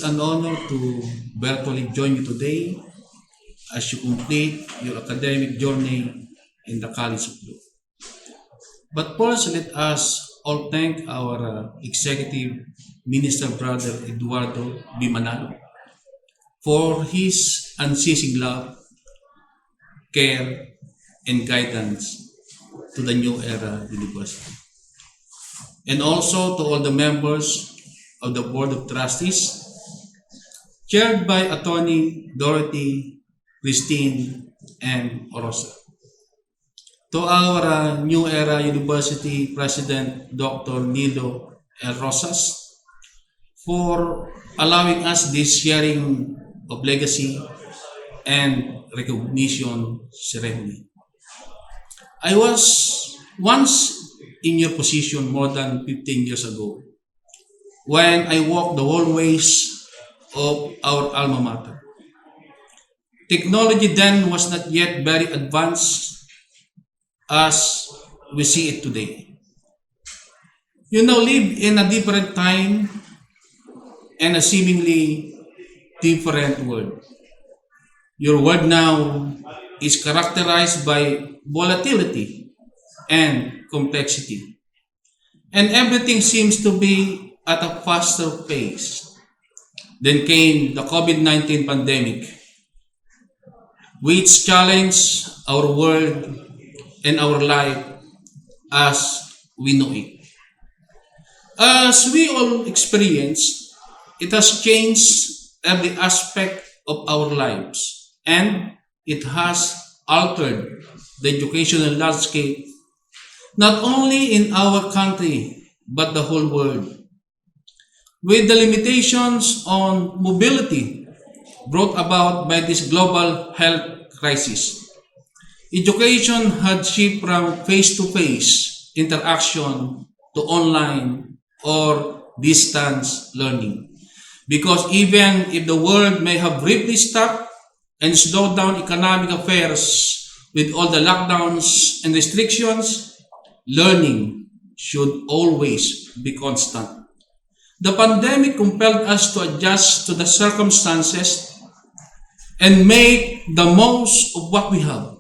is an honor to virtually join you today as you complete your academic journey in the College of Law. But first, let us all thank our Executive Minister Brother Eduardo B. Manalo for his unceasing love, care, and guidance to the New Era University. And also to all the members of the Board of Trustees, chaired by Attorney Dorothy, Christine, and Orosa. To our New Era University President, Dr. Nilo L. Rosas, for allowing us this sharing of legacy and recognition ceremony. I was once in your position more than 15 years ago when I walked the hallways of our alma mater. Technology then was not yet very advanced as we see it today. You now live in a different time and a seemingly different world. Your world now is characterized by volatility and complexity. And everything seems to be at a faster pace. Then came the COVID-19 pandemic, which challenged our world and our life as we know it. As we all experience, it has changed every aspect of our lives, and it has altered the educational landscape not only in our country but the whole world. With the limitations on mobility brought about by this global health crisis, education had shifted from face-to-face interaction to online or distance learning. Because even if the world may have briefly stopped and slowed down economic affairs with all the lockdowns and restrictions, learning should always be constant. The pandemic compelled us to adjust to the circumstances and make the most of what we have.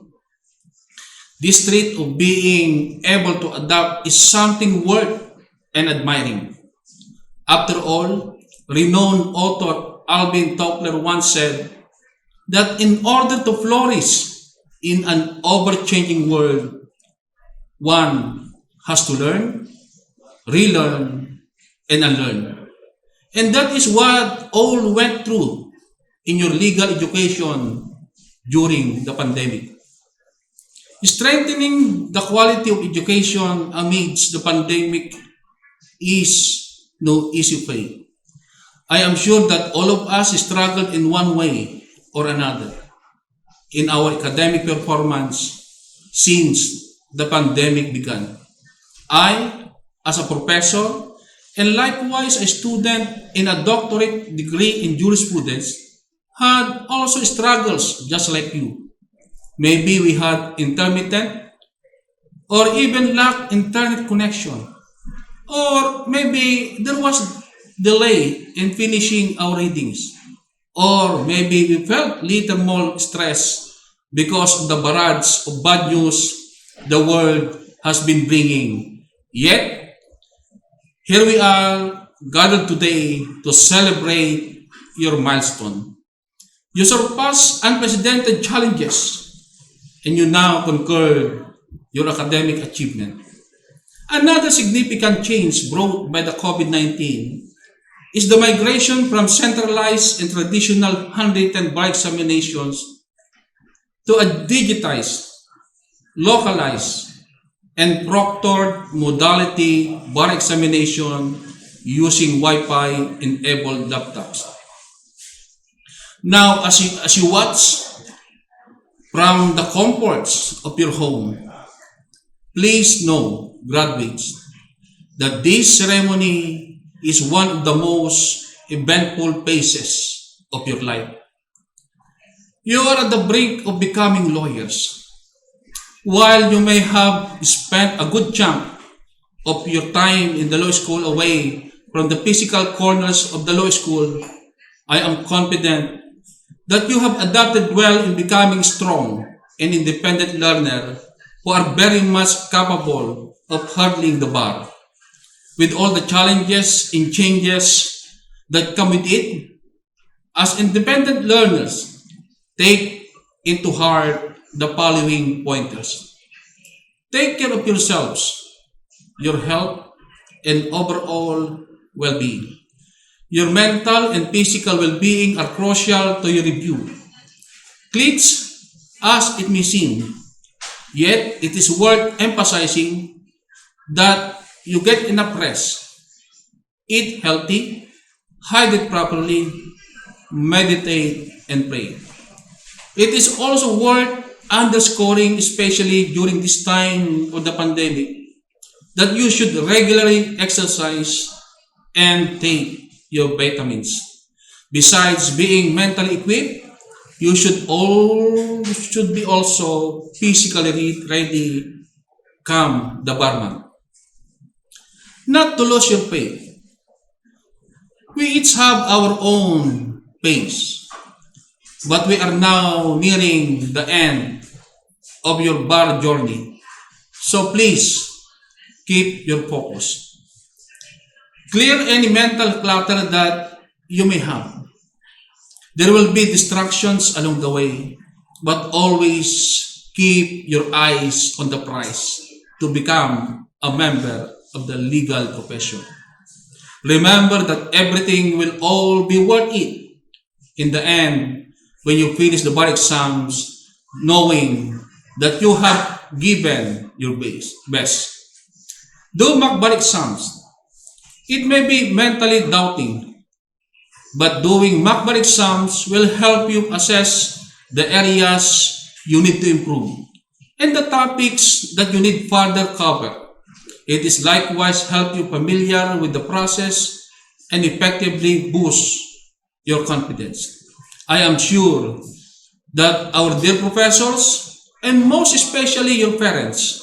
This trait of being able to adapt is something worth and admiring. After all, renowned author Alvin Toffler once said that in order to flourish in an ever-changing world, one has to learn, relearn, and unlearn. And that is what all went through in your legal education during the pandemic. Strengthening the quality of education amidst the pandemic is no easy feat. I am sure that all of us struggled in one way or another in our academic performance since the pandemic began. I, as a professor, and likewise a student in a doctorate degree in jurisprudence, had also struggles just like you. Maybe we had intermittent or even lacked internet connection. Or maybe there was delay in finishing our readings. Or maybe we felt little more stress because of the barrage of bad news the world has been bringing. Yet, here we are gathered today to celebrate your milestone. You surpassed unprecedented challenges and you now conquered your academic achievement. Another significant change brought by the COVID-19 is the migration from centralized and traditional handwritten bar examinations to a digitized, localized, and proctored modality bar examination using Wi-Fi enabled laptops. Now, as you watch from the comforts of your home, please know, graduates, that this ceremony is one of the most eventful phases of your life. You are at the brink of becoming lawyers. While you may have spent a good chunk of your time in the law school away from the physical corners of the law school, I am confident that you have adapted well in becoming strong and independent learner who are very much capable of handling the bar. With all the challenges and changes that come with it, as independent learners, take into heart the following pointers. Take care of yourselves, your health, and overall well-being. Your mental and physical well-being are crucial to your review. Glitch as it may seem, yet it is worth emphasizing that you get enough rest, eat healthy, hydrate properly, meditate, and pray. It is also worth underscoring, especially during this time of the pandemic, that you should regularly exercise and take your vitamins. Besides being mentally equipped, you should be also physically ready come the barman. Not to lose your faith. We each have our own pace, but we are now nearing the end of your bar journey. So please keep your focus. Clear any mental clutter that you may have. There will be distractions along the way, but always keep your eyes on the prize to become a member of the legal profession. Remember that everything will all be worth it in the end when you finish the bar exams, knowing that you have given your best. Do mock bar exams. It may be mentally doubting, but doing mock bar exams will help you assess the areas you need to improve and the topics that you need further cover. It is likewise help you familiar with the process and effectively boost your confidence. I am sure that our dear professors and most especially your parents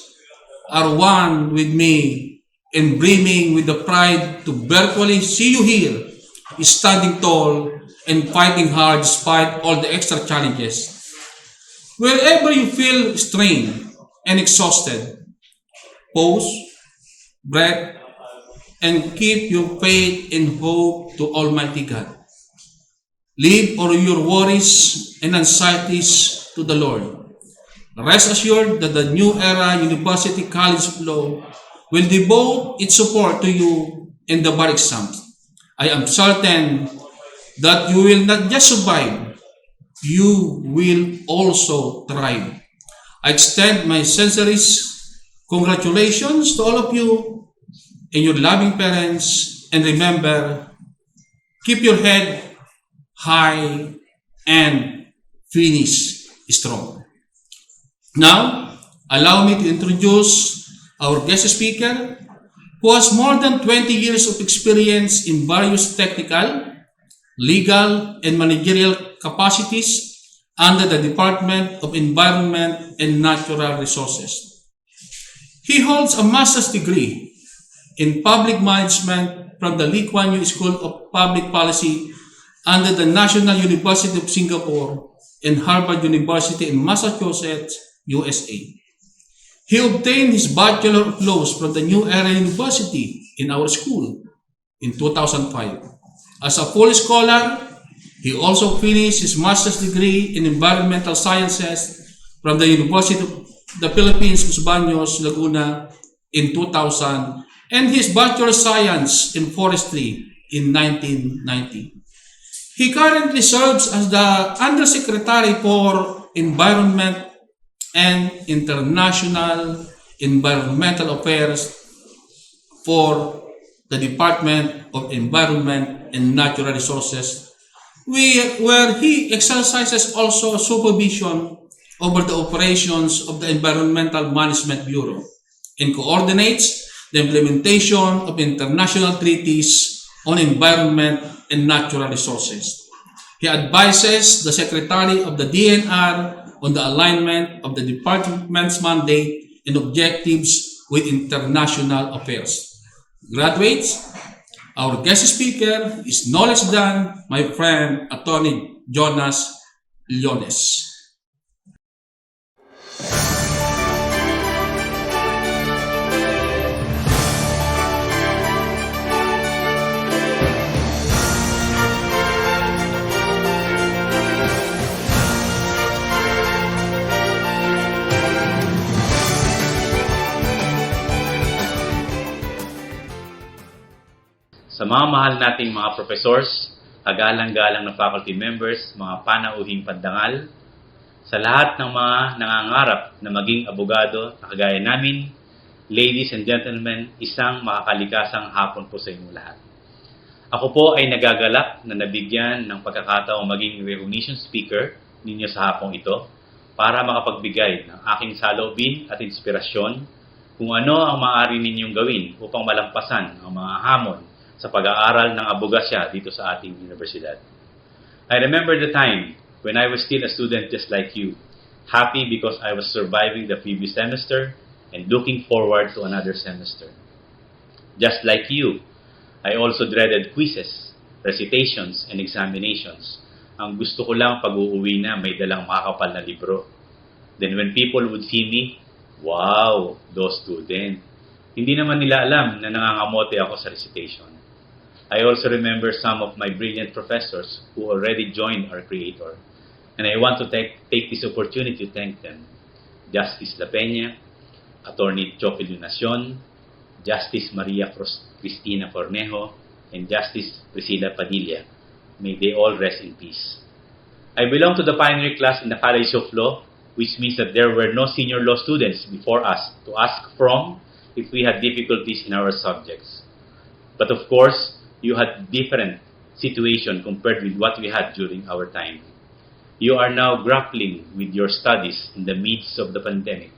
are one with me in brimming with the pride to virtually see you here, standing tall and fighting hard despite all the extra challenges. Wherever you feel strained and exhausted, pause, breath, and keep your faith and hope to Almighty God. Leave all your worries and anxieties to the Lord. Rest assured that the New Era University College of Law will devote its support to you in the bar exams. I am certain that you will not just survive, you will also thrive. I extend my sincerest congratulations to all of you and your loving parents, and remember, keep your head high and finish strong. Now, allow me to introduce our guest speaker who has more than 20 years of experience in various technical, legal, and managerial capacities under the Department of Environment and Natural Resources. He holds a master's degree in public management from the Lee Kuan Yew School of Public Policy under the National University of Singapore and Harvard University in Massachusetts, USA. He obtained his Bachelor of Laws from the New Era University in our school in 2005. As a full scholar, he also finished his master's degree in environmental sciences from the University of the Philippines, Los Baños, Laguna in 2000 and his Bachelor of Science in Forestry in 1990. He currently serves as the Undersecretary for Environment and International Environmental Affairs for the Department of Environment and Natural Resources, where he exercises also supervision over the operations of the Environmental Management Bureau and coordinates the implementation of international treaties on environment and natural resources. He advises the Secretary of the DNR on the alignment of the department's mandate and objectives with international affairs. Graduates, Our guest speaker is knowledge done, my friend, Attorney Jonas Leones. Sa mga mahal nating mga professors, kagalang-galang na faculty members, mga panauhing pandangal, sa lahat ng mga nangangarap na maging abogado na kagaya namin, ladies and gentlemen, isang makakalikasang hapon po sa inyong lahat. Ako po ay nagagalak na nabigyan ng pagkakataong maging recognition speaker ninyo sa hapong ito para makapagbigay ng aking saloobin at inspirasyon kung ano ang maaari ninyong gawin upang malampasan ang mga hamon sa pag-aaral ng abogasya dito sa ating universidad. I remember the time when I was still a student just like you, happy because I was surviving the previous semester and looking forward to another semester. Just like you, I also dreaded quizzes, recitations, and examinations. Ang gusto ko lang pag-uuwi na may dalang makakapal na libro. Then when people would see me, wow, those student. Hindi naman nila alam na nangangamote ako sa recitation. I also remember some of my brilliant professors who already joined our Creator, and I want to take this opportunity to thank them. Justice La Peña, Attorney Choque Lunacion, Justice Maria Cristina Cornejo, and Justice Priscilla Padilla. May they all rest in peace. I belong to the pioneer class in the College of Law, which means that there were no senior law students before us to ask from if we had difficulties in our subjects. But of course, you had different situation compared with what we had during our time. You are now grappling with your studies in the midst of the pandemic,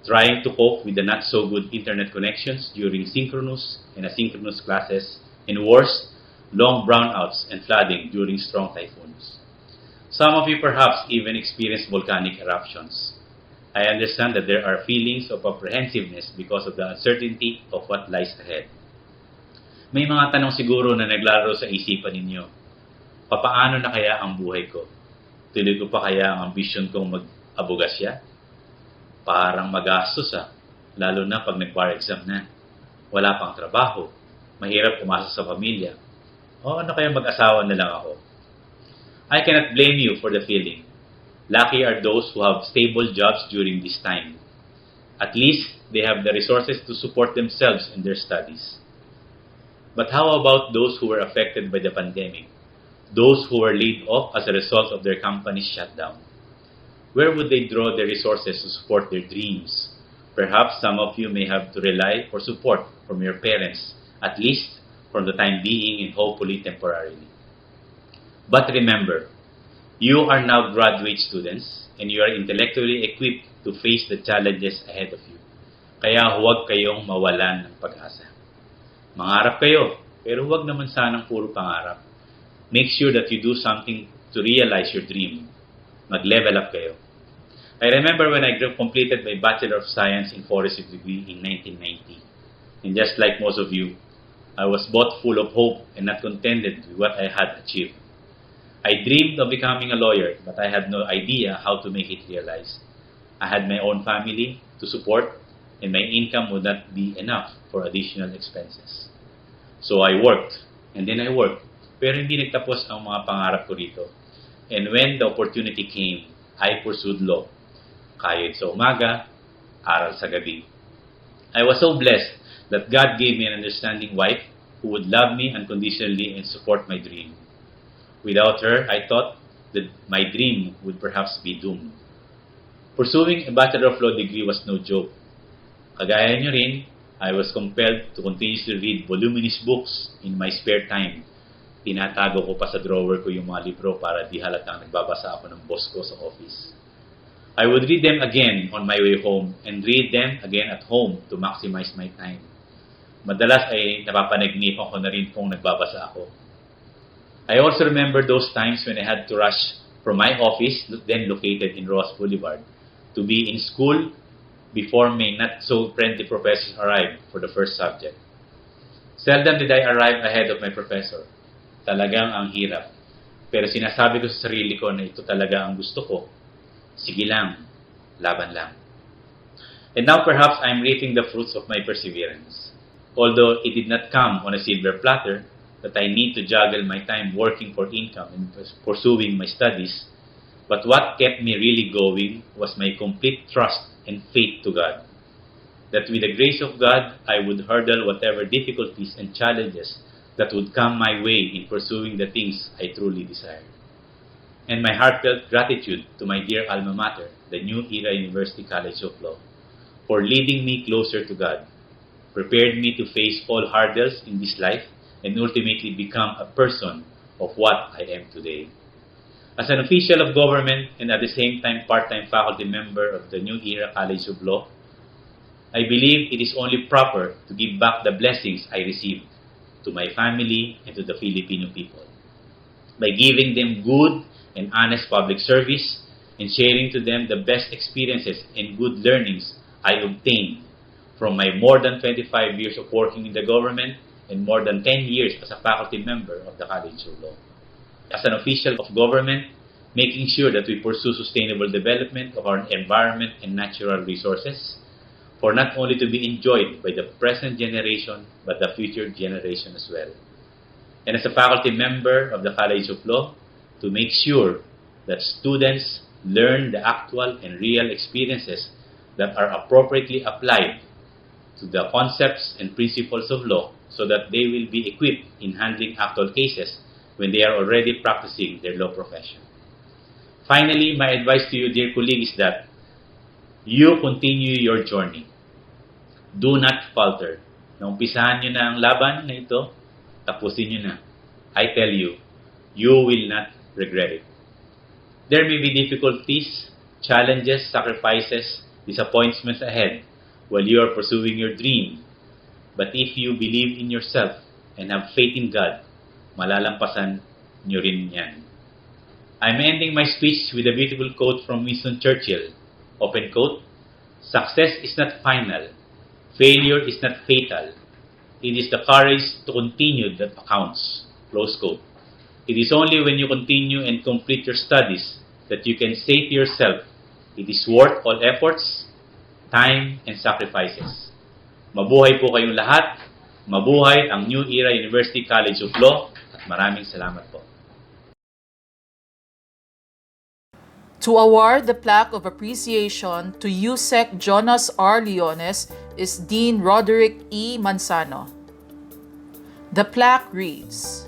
trying to cope with the not-so-good internet connections during synchronous and asynchronous classes, and worse, long brownouts and flooding during strong typhoons. Some of you perhaps even experienced volcanic eruptions. I understand that there are feelings of apprehensiveness because of the uncertainty of what lies ahead. May mga tanong siguro na naglalaro sa isipan ninyo. Papaano na kaya ang buhay ko? Tuloy ko pa kaya ang ambisyon kong mag-abogasya? Parang magastos lalo na pag nag-bar exam na. Wala pang trabaho, mahirap umasa sa pamilya. O ano kaya mag-asawa na lang ako? I cannot blame you for the feeling. Lucky are those who have stable jobs during this time. At least they have the resources to support themselves in their studies. But how about those who were affected by the pandemic? Those who were laid off as a result of their company's shutdown? Where would they draw their resources to support their dreams? Perhaps some of you may have to rely for support from your parents, at least for the time being and hopefully temporarily. But remember, you are now graduate students and you are intellectually equipped to face the challenges ahead of you. Kaya huwag kayong mawalan ng pag-asa. Mangarap kayo, pero huwag naman sanang puro pangarap. Make sure that you do something to realize your dream. Mag-level up kayo. I remember when I completed my Bachelor of Science in Forestry degree in 1990. And just like most of you, I was both full of hope and not contented with what I had achieved. I dreamed of becoming a lawyer, but I had no idea how to make it realized. I had my own family to support, and my income would not be enough for additional expenses. So I worked, and then I worked, pero hindi nagtapos ang mga pangarap ko rito. And when the opportunity came, I pursued law. Kayod sa umaga, aral sa gabi. I was so blessed that God gave me an understanding wife who would love me unconditionally and support my dream. Without her, I thought that my dream would perhaps be doomed. Pursuing a Bachelor of Law degree was no joke. Kagaya nyo rin, I was compelled to continuously read voluminous books in my spare time. Tinatago ko pa sa drawer ko yung mga libro para di halatang nagbabasa ako ng boss ko sa office. I would read them again on my way home and read them again at home to maximize my time. Madalas ay napapanagnipan ko na rin kung nagbabasa ako. I also remember those times when I had to rush from my office, then located in Ross Boulevard, to be in school before my not-so-friendly professors arrived for the first subject. Seldom did I arrive ahead of my professor. Talagang ang hirap. Pero sinasabi ko sa sarili ko na ito talaga ang gusto ko. Sige lang, laban lang. And now perhaps I'm reaping the fruits of my perseverance. Although it did not come on a silver platter, that I need to juggle my time working for income and pursuing my studies, but what kept me really going was my complete trust and faith to God. That with the grace of God, I would hurdle whatever difficulties and challenges that would come my way in pursuing the things I truly desire. And my heartfelt gratitude to my dear alma mater, the New Era University College of Law, for leading me closer to God, prepared me to face all hurdles in this life, and ultimately become a person of what I am today. As an official of government and at the same time part-time faculty member of the New Era College of Law, I believe it is only proper to give back the blessings I received to my family and to the Filipino people by giving them good and honest public service and sharing to them the best experiences and good learnings I obtained from my more than 25 years of working in the government and more than 10 years as a faculty member of the College of Law. As an official of government, making sure that we pursue sustainable development of our environment and natural resources, for not only to be enjoyed by the present generation, but the future generation as well. And as a faculty member of the College of Law, to make sure that students learn the actual and real experiences that are appropriately applied to the concepts and principles of law so that they will be equipped in handling actual cases when they are already practicing their law profession. Finally, my advice to you, dear colleague, is that you continue your journey. Do not falter. Naumpisahan nyo na ang laban na ito, tapusin nyo na. I tell you, you will not regret it. There may be difficulties, challenges, sacrifices, disappointments ahead while you are pursuing your dream. But if you believe in yourself and have faith in God, malalampasan nyo rin yan. I'm ending my speech with a beautiful quote from Winston Churchill. Open quote, "Success is not final. Failure is not fatal. It is the courage to continue that counts." Close quote. It is only when you continue and complete your studies that you can say to yourself, it is worth all efforts, time, and sacrifices. Mabuhay po kayong lahat. Mabuhay ang New Era University College of Law. At maraming salamat po. To award the plaque of appreciation to USEC Jonas R. Leones is Dean Roderick E. Manzano. The plaque reads,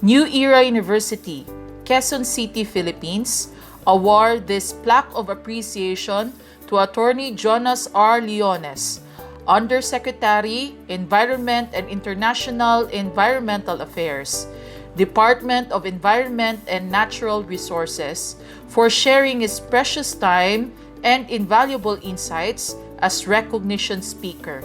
New Era University, Quezon City, Philippines, award this plaque of appreciation to Attorney Jonas R. Leones, Undersecretary, Environment and International Environmental Affairs, Department of Environment and Natural Resources, for sharing his precious time and invaluable insights as recognition speaker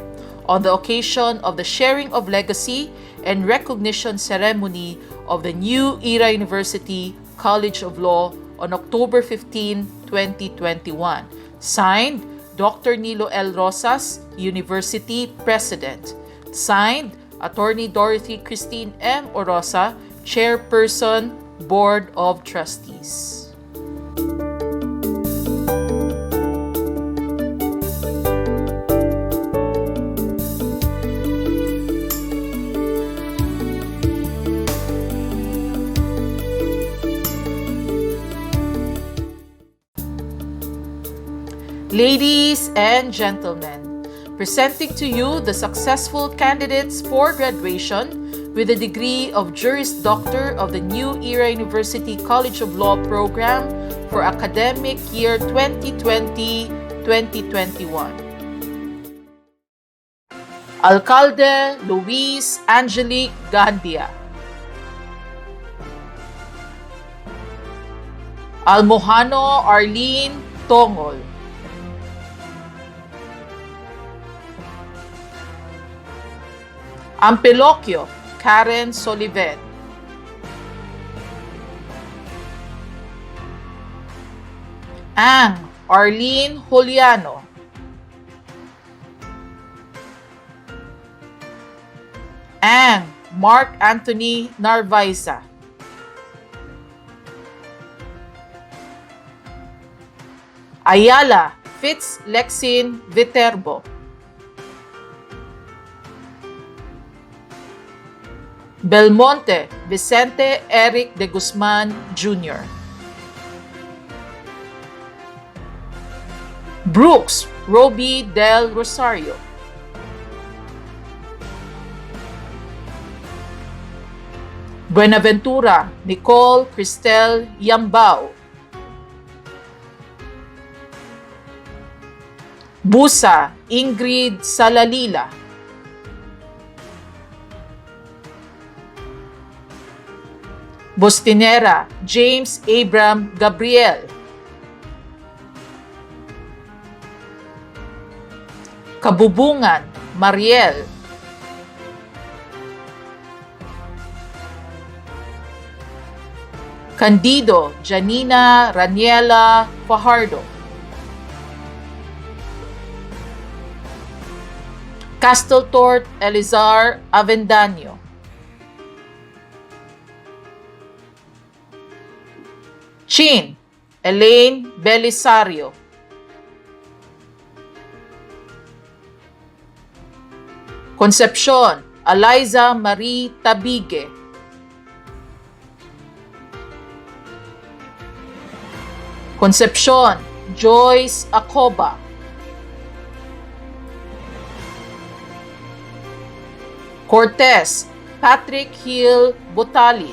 on the occasion of the sharing of legacy and recognition ceremony of the New Era University College of Law on October 15, 2021. Signed, Dr. Nilo L. Rosas, University President. Signed, Attorney Dorothy Christine M. Orosa, Chairperson, Board of Trustees. Ladies and gentlemen, presenting to you the successful candidates for graduation with the degree of Juris Doctor of the New Era University College of Law program for academic year 2020-2021. Alcalde Luis Angelique Gandia. Almohano Arlene Tongol. Ampelocchio Karen Soliven. Ang Arlene Juliano. Ang, Mark Anthony Narvaeza. Ayala, Fitz Lexin Viterbo. Belmonte, Vicente Eric de Guzman Jr. Brooks, Roby Del Rosario. Buenaventura, Nicole Cristel Yambao. Busa, Ingrid Salalila. Bostinera, James Abram Gabriel. Kabubungan, Mariel. Candido, Janina Raniela Fajardo. Casteltort, Elizar Avendaño. Chin, Elaine Belisario. Concepcion, Eliza Marie Tabige. Concepcion, Joyce Acoba. Cortez, Patrick Hill Botali.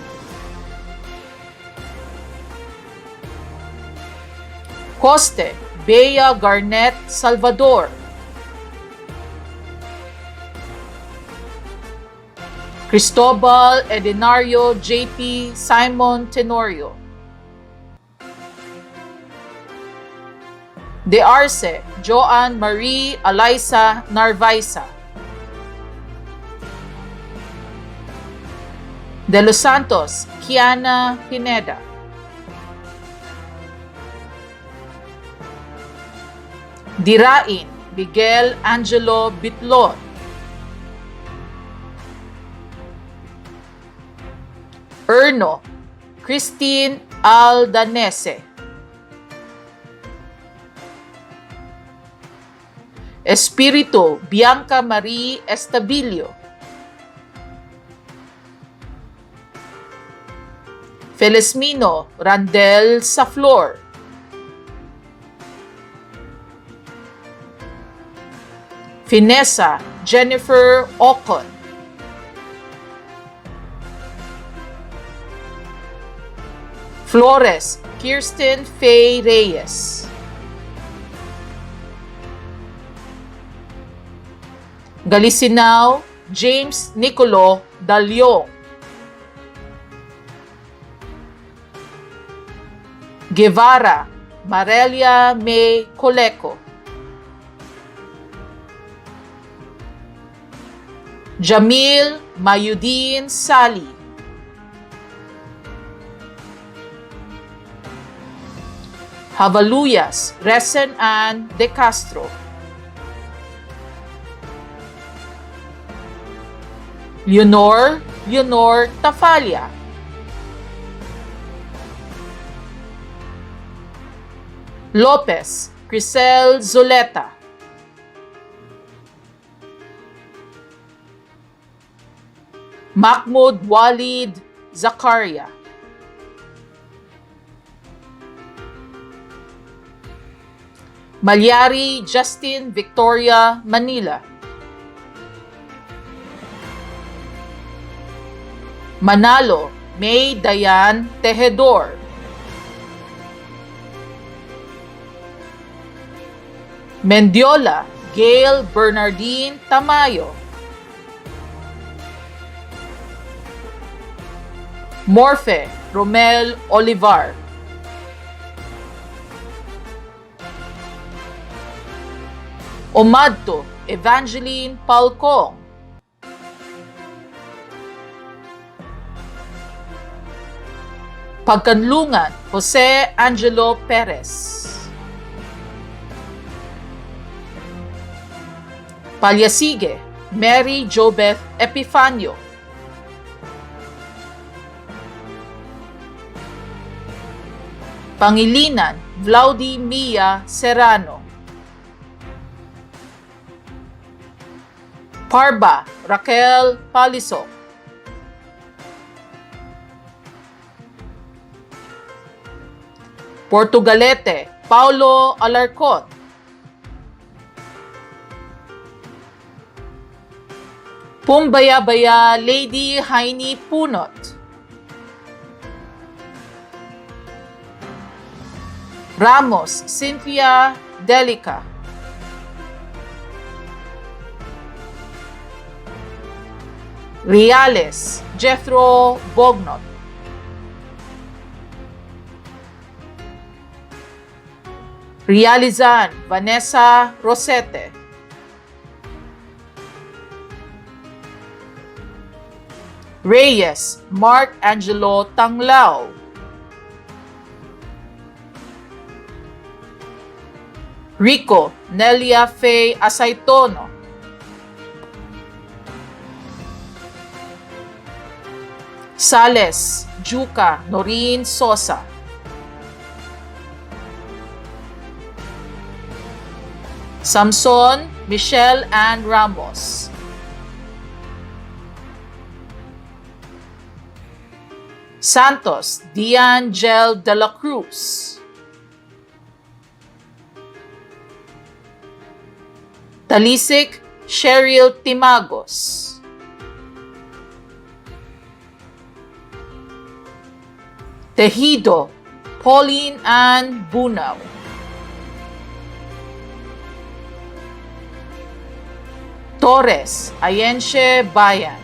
Coste, Bea Garnett Salvador. Cristobal Edinario JP Simon Tenorio. De Arce, Joan Marie Alaisa Narvaeza. De Los Santos, Kiana Pineda. Dirain, Miguel Angelo Bitlon. Erno, Christine Aldanese. Espiritu, Bianca Marie Estabilio. Felesmino, Randel Saflor. Finessa, Jennifer Ocon. Flores, Kirsten Faye Reyes. Galisinao, James Nicolo Dalyong. Guevara, Marelia May Coleco. Jamil Mayudin Sali. Havaluyas, Resen Ann De Castro. Leonor Tafalia. Lopez, Crisel Zuleta. Mahmoud Walid Zakaria. Malyari Justin Victoria Manila. Manalo May Dayan Tejedor. Mendiola Gail Bernardine Tamayo. Morfe Romel Olivar. Omadto Evangeline Palcong. Pagkanlungan Jose Angelo Perez. Palyasige Mary Jobeth Epifanio. Pangilinan, Vlaudi Mia Serrano. Parba, Raquel Palisok. Portugalete, Paulo Alarcon. Pumbayabaya, Lady Heini Punot. Ramos, Cynthia Delica. Riales, Jethro Bognot. Realizan, Vanessa Rosete. Reyes, Mark Angelo Tanglao. Rico, Nelia Faye Asaitono. Sales, Juca Noreen Sosa. Samson, Michelle Ann Ramos. Santos, Dian Gel de la Cruz. Talisik, Cheryl Timagos. Tejido, Pauline Ann Bunaw. Torres, Ayenche Bayan.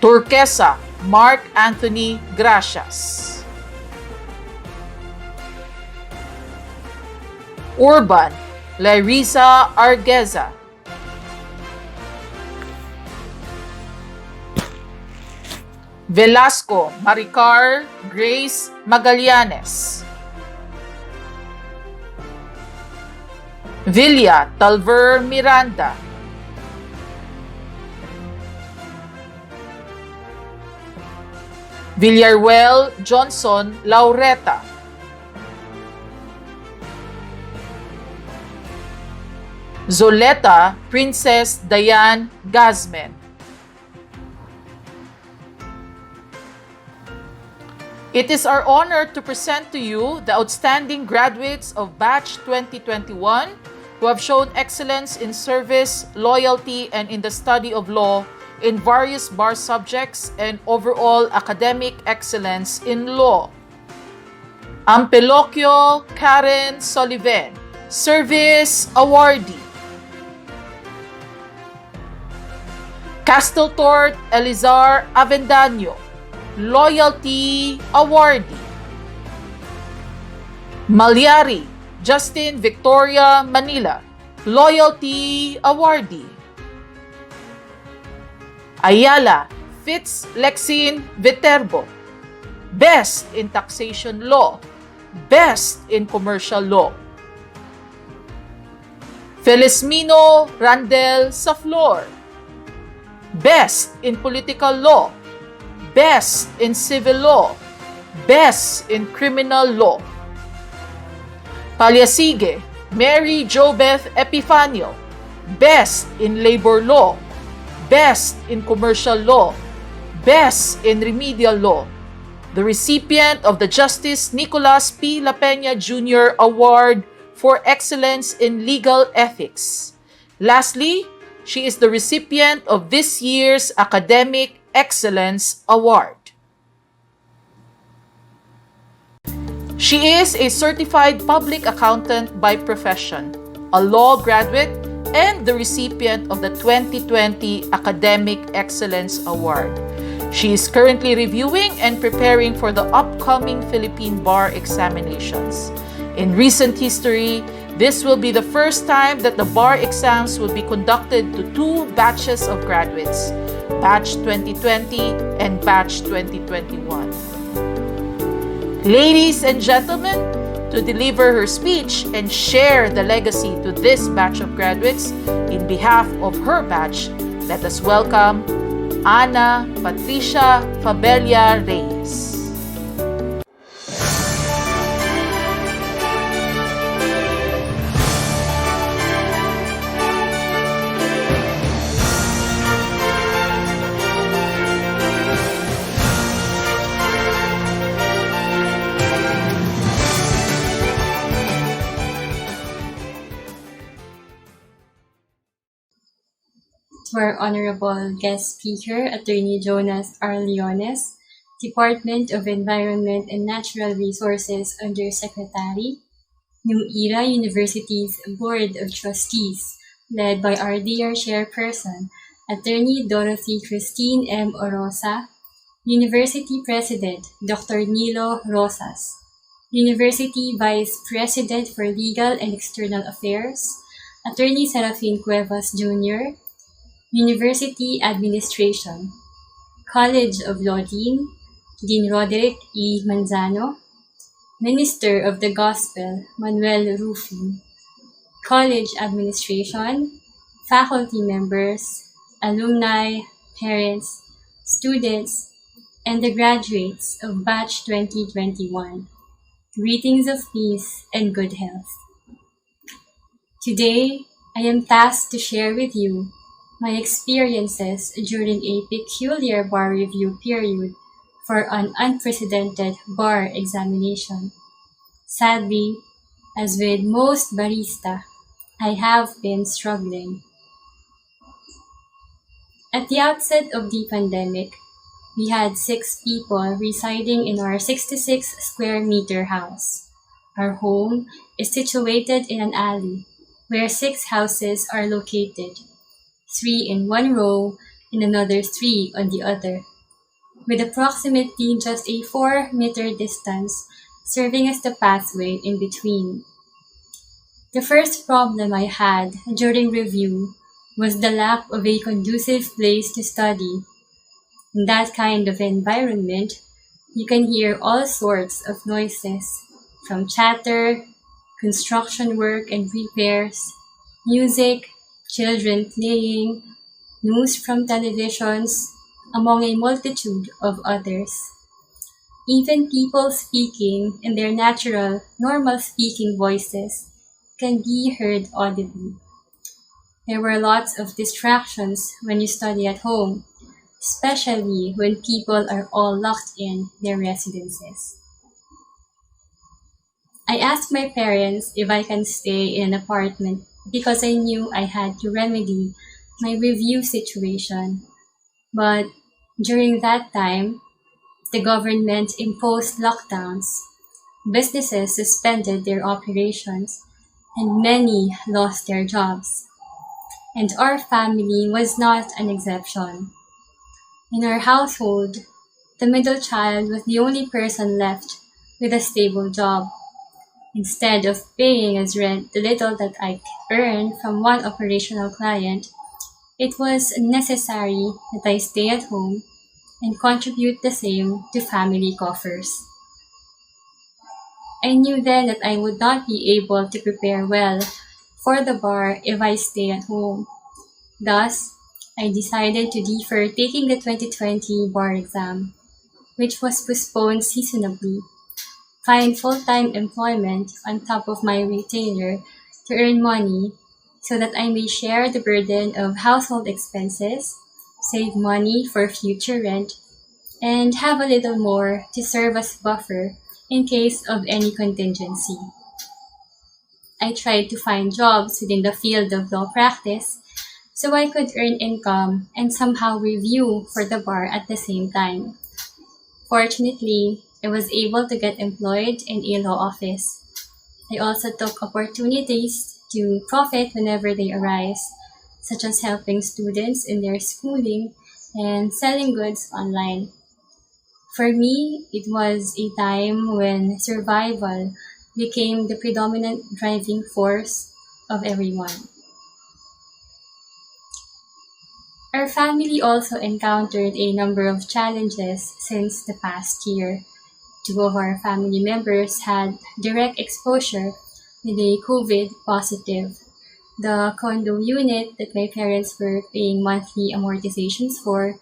Turquesa, Mark Anthony Gracias. Urban, Larissa Argueza. Velasco, Maricar Grace Magallanes. Villa, Talver Miranda. Villarwell Johnson Laureta. Zoleta Princess Diane Gazmen. It is our honor to present to you the outstanding graduates of Batch 2021 who have shown excellence in service, loyalty, and in the study of law in various bar subjects and overall academic excellence in law. Ampelocchio Karen Soliven, Service Awardee. Casteltort Elizar Avendaño, Loyalty Awardee. Malyari Justin Victoria Manila, Loyalty Awardee. Ayala Fitz Lexine Viterbo, Best in Taxation Law, Best in Commercial Law. Felizmino Randel Saflor, Best in Political Law, Best in Civil Law, Best in Criminal Law. Paliasige Mary Jobeth Epifanio, Best in Labor Law, Best in Commercial Law, Best in Remedial Law. The recipient of the Justice Nicolas P. La Peña Jr. Award for Excellence in Legal Ethics. Lastly, she is the recipient of this year's Academic Excellence Award. She is a certified public accountant by profession, a law graduate, and the recipient of the 2020 Academic Excellence Award. She is currently reviewing and preparing for the upcoming Philippine Bar examinations. In recent history, this will be the first time that the bar exams will be conducted to two batches of graduates, Batch 2020 and Batch 2021. Ladies and gentlemen, to deliver her speech and share the legacy to this batch of graduates, in behalf of her batch, let us welcome Ana Patricia Fabella Reyes. To our honorable guest speaker, Attorney Jonas R. Leones, Department of Environment and Natural Resources Undersecretary, New Era University's Board of Trustees, led by our dear chairperson, Attorney Dorothy Christine M. Orosa, University President, Dr. Nilo Rosas, University Vice President for Legal and External Affairs, Attorney Serafin Cuevas Jr., University Administration, College of Law Dean Roderick E. Manzano, Minister of the Gospel, Manuel Rufin, College Administration, faculty members, alumni, parents, students, and the graduates of Batch 2021. Greetings of peace and good health. Today, I am tasked to share with you my experiences during a peculiar bar review period for an unprecedented bar examination. Sadly, as with most barista, I have been struggling. At the outset of the pandemic, we had 6 people residing in our 66 square meter house. Our home is situated in an alley where 6 houses are located, 3 in one row and another 3 on the other, with approximately just a 4-meter distance serving as the pathway in between. The first problem I had during review was the lack of a conducive place to study. In that kind of environment, you can hear all sorts of noises, from chatter, construction work and repairs, music, children playing, news from televisions, among a multitude of others. Even people speaking in their natural, normal speaking voices can be heard audibly. There were lots of distractions when you study at home, especially when people are all locked in their residences. I asked my parents if I can stay in an apartment because I knew I had to remedy my review situation. But during that time, the government imposed lockdowns, businesses suspended their operations, and many lost their jobs. And our family was not an exception. In our household, the middle child was the only person left with a stable job. Instead of paying as rent the little that I earned from one operational client, it was necessary that I stay at home and contribute the same to family coffers. I knew then that I would not be able to prepare well for the bar if I stay at home. Thus, I decided to defer taking the 2020 bar exam, which was postponed seasonably, find full-time employment on top of my retainer to earn money so that I may share the burden of household expenses, save money for future rent, and have a little more to serve as buffer in case of any contingency. I tried to find jobs within the field of law practice so I could earn income and somehow review for the bar at the same time. Fortunately, I was able to get employed in a law office. I also took opportunities to profit whenever they arise, such as helping students in their schooling and selling goods online. For me, it was a time when survival became the predominant driving force of everyone. Our family also encountered a number of challenges since the past year. 2 of our family members had direct exposure with a COVID positive. The condo unit that my parents were paying monthly amortizations for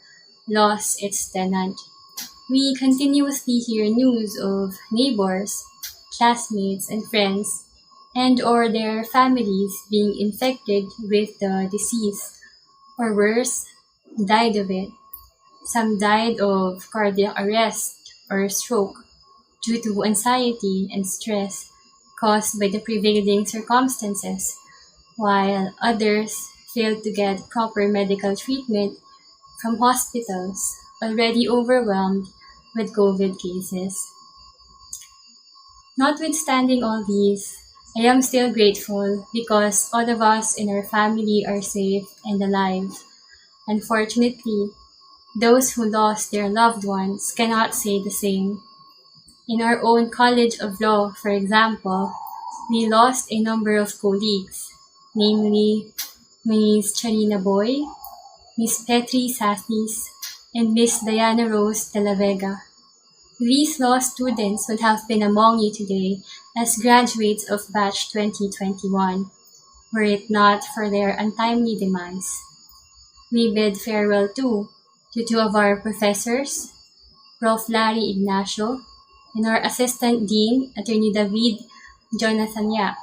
lost its tenant. We continuously hear news of neighbors, classmates, and friends, and or their families being infected with the disease, or worse, died of it. Some died of cardiac arrest or stroke due to anxiety and stress caused by the prevailing circumstances, while others failed to get proper medical treatment from hospitals already overwhelmed with COVID cases. Notwithstanding all these, I am still grateful because all of us in our family are safe and alive. Unfortunately, those who lost their loved ones cannot say the same. In our own College of Law, for example, we lost a number of colleagues, namely Ms. Charina Boy, Miss Petri Sasnis, and Miss Diana Rose de la Vega. These law students would have been among you today as graduates of batch 2021, were it not for their untimely demise. We bid farewell too to two of our professors, Prof. Larry Ignacio, and our Assistant Dean, Attorney David Jonathan Yap.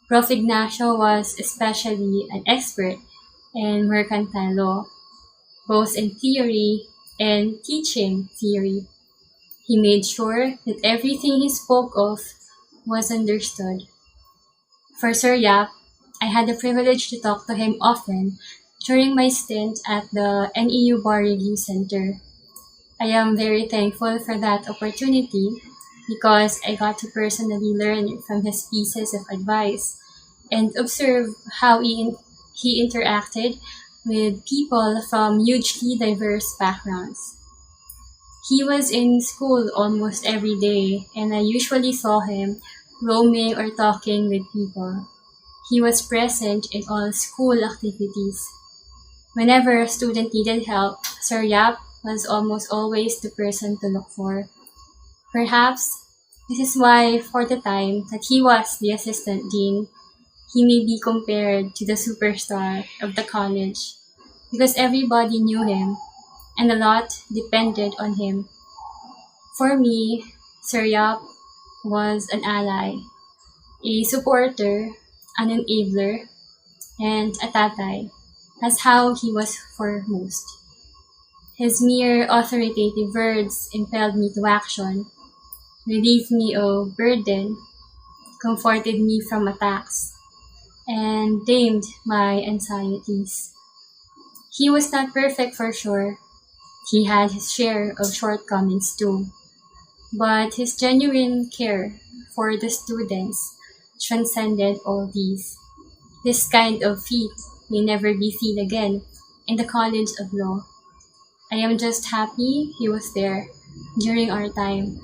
Prof. Ignacio was especially an expert in mercantile law, both in theory and teaching theory. He made sure that everything he spoke of was understood. For Sir Yap, I had the privilege to talk to him often during my stint at the NEU Bar Review Center. I am very thankful for that opportunity because I got to personally learn from his pieces of advice and observe how he interacted with people from hugely diverse backgrounds. He was in school almost every day, and I usually saw him roaming or talking with people. He was present in all school activities. Whenever a student needed help, Sir Yap was almost always the person to look for. Perhaps this is why, for the time that he was the assistant dean, he may be compared to the superstar of the college because everybody knew him and a lot depended on him. For me, Sir Yap was an ally, a supporter, an enabler, and a tatay, as how he was for most. His mere authoritative words impelled me to action, relieved me of burden, comforted me from attacks, and tamed my anxieties. He was not perfect for sure. He had his share of shortcomings too. But his genuine care for the students transcended all these. This kind of feat may never be seen again in the College of Law. I am just happy he was there during our time.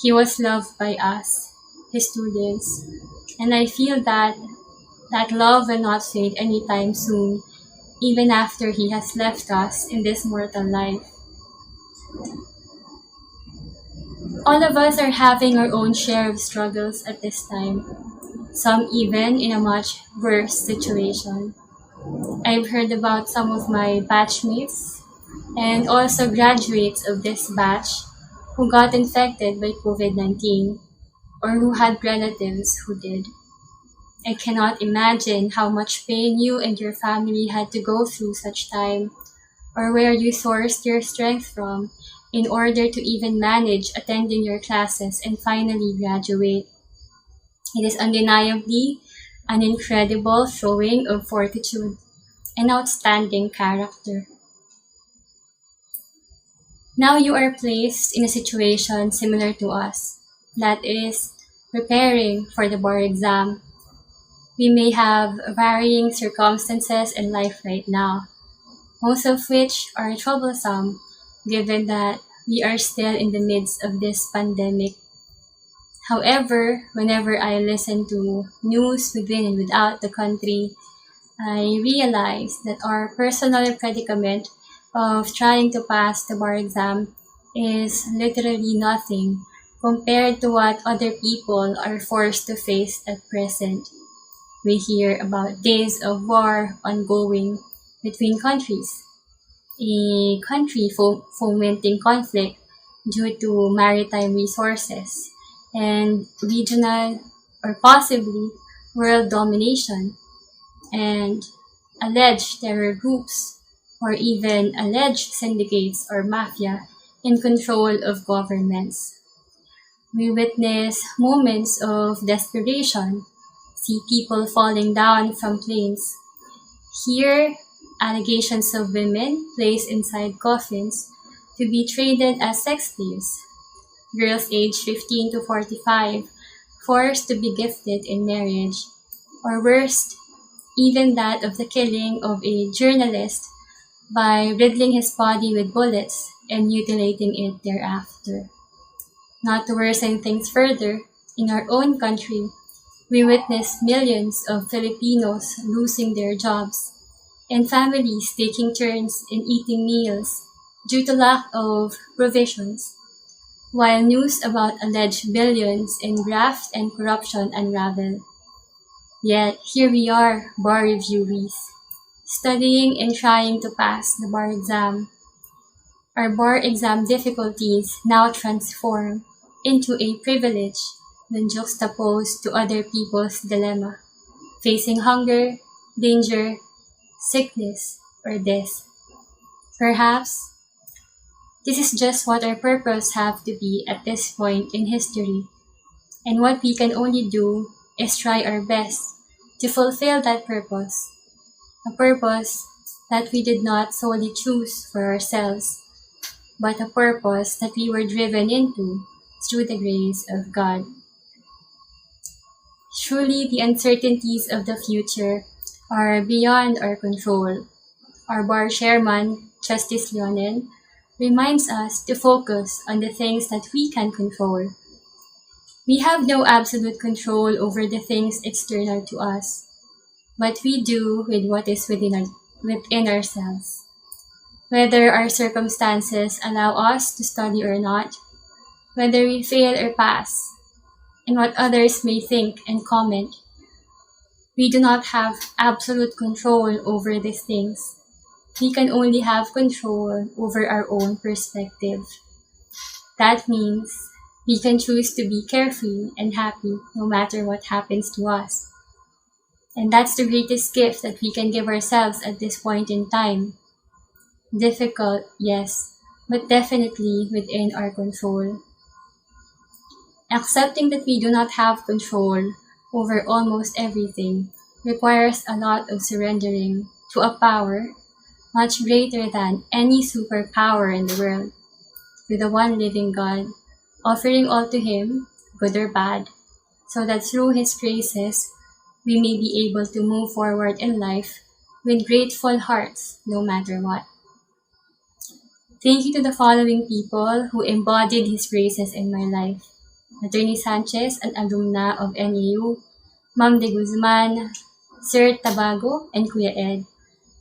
He was loved by us, his students, and I feel that love will not fade anytime soon, even after he has left us in this mortal life. All of us are having our own share of struggles at this time, some even in a much worse situation. I've heard about some of my batchmates and also graduates of this batch who got infected by COVID-19 or who had relatives who did. I cannot imagine how much pain you and your family had to go through such time, or where you sourced your strength from in order to even manage attending your classes and finally graduate. It is undeniably an incredible showing of fortitude and outstanding character. Now you are placed in a situation similar to us, that is, preparing for the bar exam. We may have varying circumstances in life right now, most of which are troublesome given that we are still in the midst of this pandemic. However, whenever I listen to news within and without the country, I realize that our personal predicament of trying to pass the bar exam is literally nothing compared to what other people are forced to face at present. We hear about days of war ongoing between countries, a country fomenting conflict due to maritime resources and regional or possibly world domination, and alleged terror groups or even alleged syndicates or mafia in control of governments. We witness moments of desperation, see people falling down from planes, hear allegations of women placed inside coffins to be traded as sex slaves, girls aged 15 to 45 forced to be gifted in marriage, or worst, even that of the killing of a journalist by riddling his body with bullets and mutilating it thereafter. Not to worsen things further, in our own country, we witness millions of Filipinos losing their jobs and families taking turns in eating meals due to lack of provisions, while news about alleged billions in graft and corruption unravel. Yet here we are, bar reviewees, studying and trying to pass the bar exam. Our bar exam difficulties now transform into a privilege when juxtaposed to other people's dilemma, facing hunger, danger, sickness, or death. Perhaps this is just what our purpose have to be at this point in history, and what we can only do is try our best to fulfill that purpose, a purpose that we did not solely choose for ourselves, but a purpose that we were driven into through the grace of God. Truly, the uncertainties of the future are beyond our control. Our bar chairman, Justice Leonen, reminds us to focus on the things that we can control. We have no absolute control over the things external to us, but we do with what is within ourselves. Whether our circumstances allow us to study or not, whether we fail or pass, and what others may think and comment, we do not have absolute control over these things. We can only have control over our own perspective. That means we can choose to be carefree and happy no matter what happens to us. And that's the greatest gift that we can give ourselves at this point in time. Difficult, yes, but definitely within our control. Accepting that we do not have control over almost everything requires a lot of surrendering to a power much greater than any superpower in the world, to the one living God, offering all to Him, good or bad, so that through His graces we may be able to move forward in life with grateful hearts no matter what. Thank you to the following people who embodied His graces in my life. Attorney Sanchez, an alumna of NAU, Ma'am De Guzman, Sir Tabago, and Kuya Ed,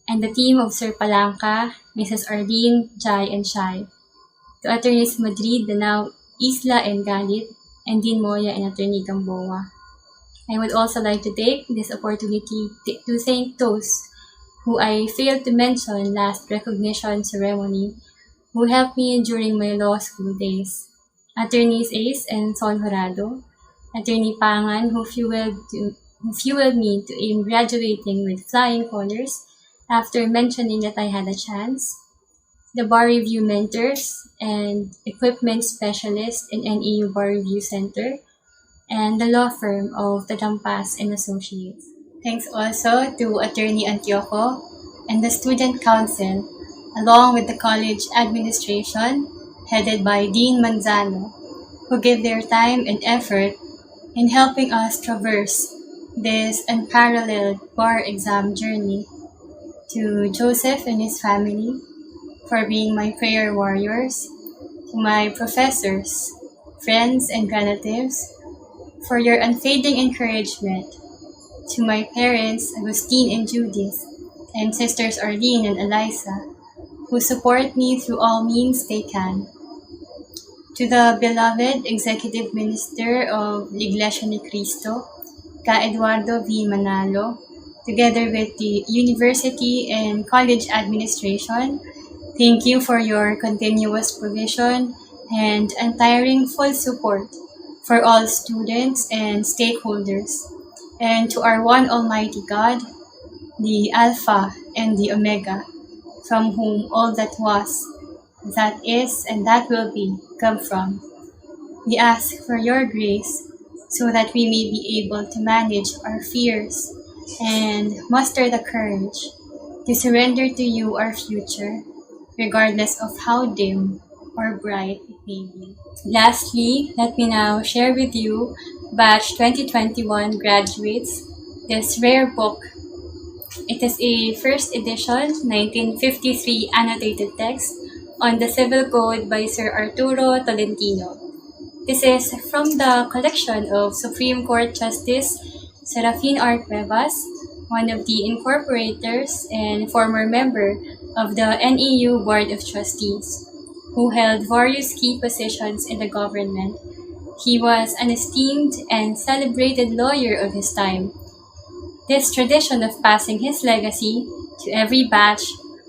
and the team of Sir Palanca, Mrs. Arlene, Jai, and Shai. To Attorneys Madrid, Danao, Isla, and Galit, and Dean Moya and Attorney Gamboa. I would also like to take this opportunity to thank those who I failed to mention last recognition ceremony who helped me during my law school days. Attorneys Ace and Son Horado, Attorney Pangan who fueled me in graduating with flying colors after mentioning that I had a chance, the Bar Review mentors and equipment specialist in NAU Bar Review Center, and the law firm of Tadampas and Associates. Thanks also to Attorney Antioco and the Student Council, along with the college administration headed by Dean Manzano, who gave their time and effort in helping us traverse this unparalleled bar exam journey. To Joseph and his family for being my prayer warriors, to my professors, friends, and relatives for your unfading encouragement, to my parents, Agustin and Judith, and sisters Arlene and Eliza, who support me through all means they can, to the beloved Executive Minister of La Iglesia ni Cristo, Ka Eduardo V. Manalo, together with the university and college administration, Thank you for your continuous provision and untiring full support for all students and stakeholders. And to our one Almighty God, the Alpha and the Omega, from whom all that was, that is, and that will be come from. We ask for your grace so that we may be able to manage our fears and muster the courage to surrender to you our future, regardless of how dim or bright it may be. Lastly, let me now share with you Batch 2021 graduates this rare book. It is a first edition 1953 annotated text on the Civil Code by Sir Arturo Tolentino. This is from the collection of Supreme Court Justice Serafin R. Cuevas, one of the incorporators and former member of the NEU Board of Trustees, who held various key positions in the government. He was an esteemed and celebrated lawyer of his time. This tradition of passing his legacy to every batch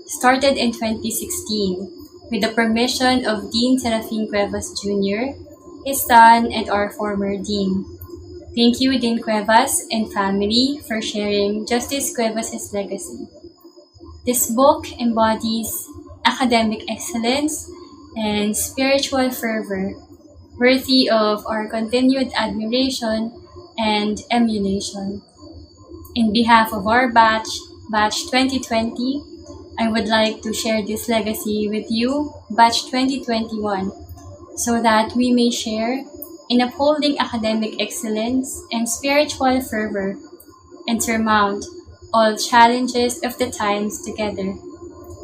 started in 2016 with the permission of Dean Serafin Cuevas Jr., his son, and our former dean. Thank you, Dean Cuevas and family, for sharing Justice Cuevas' legacy. This book embodies academic excellence and spiritual fervor, worthy of our continued admiration and emulation. In behalf of our batch, Batch 2020, I would like to share this legacy with you, Batch 2021, so that we may share in upholding academic excellence and spiritual fervor and surmount all challenges of the times together.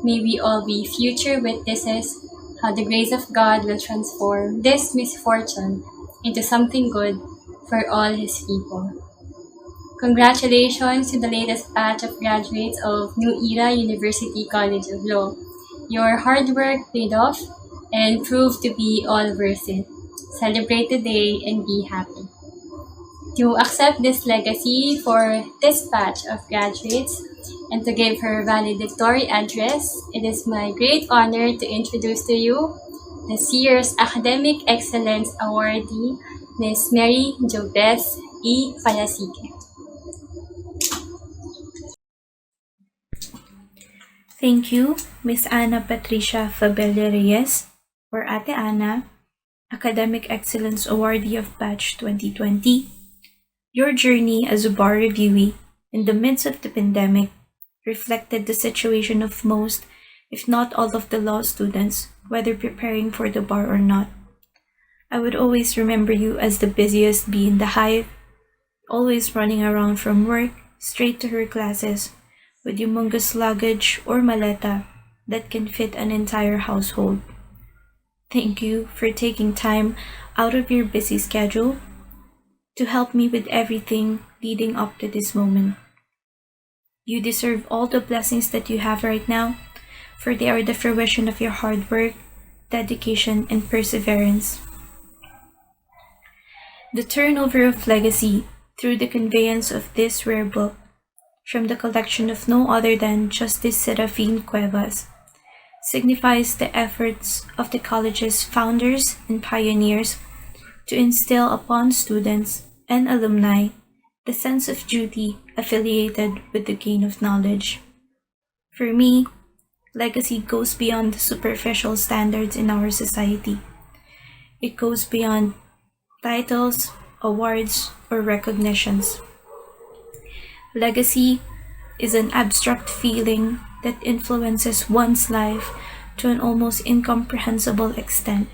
May we all be future witnesses how the grace of God will transform this misfortune into something good for all His people. Congratulations to the latest batch of graduates of New Era University College of Law. Your hard work paid off and proved to be all worth it. Celebrate today and be happy. To accept this legacy for this batch of graduates and to give her valedictory address, it is my great honor to introduce to you this year's Academic Excellence Awardee, Ms. Mary Jobes E. Palasique. Thank you, Ms. Ana Patricia Fabella Reyes, or Ate Ana, Academic Excellence Awardee of Batch 2020. Your journey as a bar reviewee in the midst of the pandemic reflected the situation of most, if not all, of the law students, whether preparing for the bar or not. I would always remember you as the busiest bee in the hive, always running around from work straight to her classes with humongous luggage or maleta that can fit an entire household. Thank you for taking time out of your busy schedule to help me with everything leading up to this moment. You deserve all the blessings that you have right now, for they are the fruition of your hard work, dedication, and perseverance. The turnover of legacy through the conveyance of this rare book from the collection of no other than Justice Serafin Cuevas signifies the efforts of the college's founders and pioneers to instill upon students and alumni the sense of duty affiliated with the gain of knowledge. For me, legacy goes beyond the superficial standards in our society. It goes beyond titles, awards, or recognitions. Legacy is an abstract feeling that influences one's life to an almost incomprehensible extent.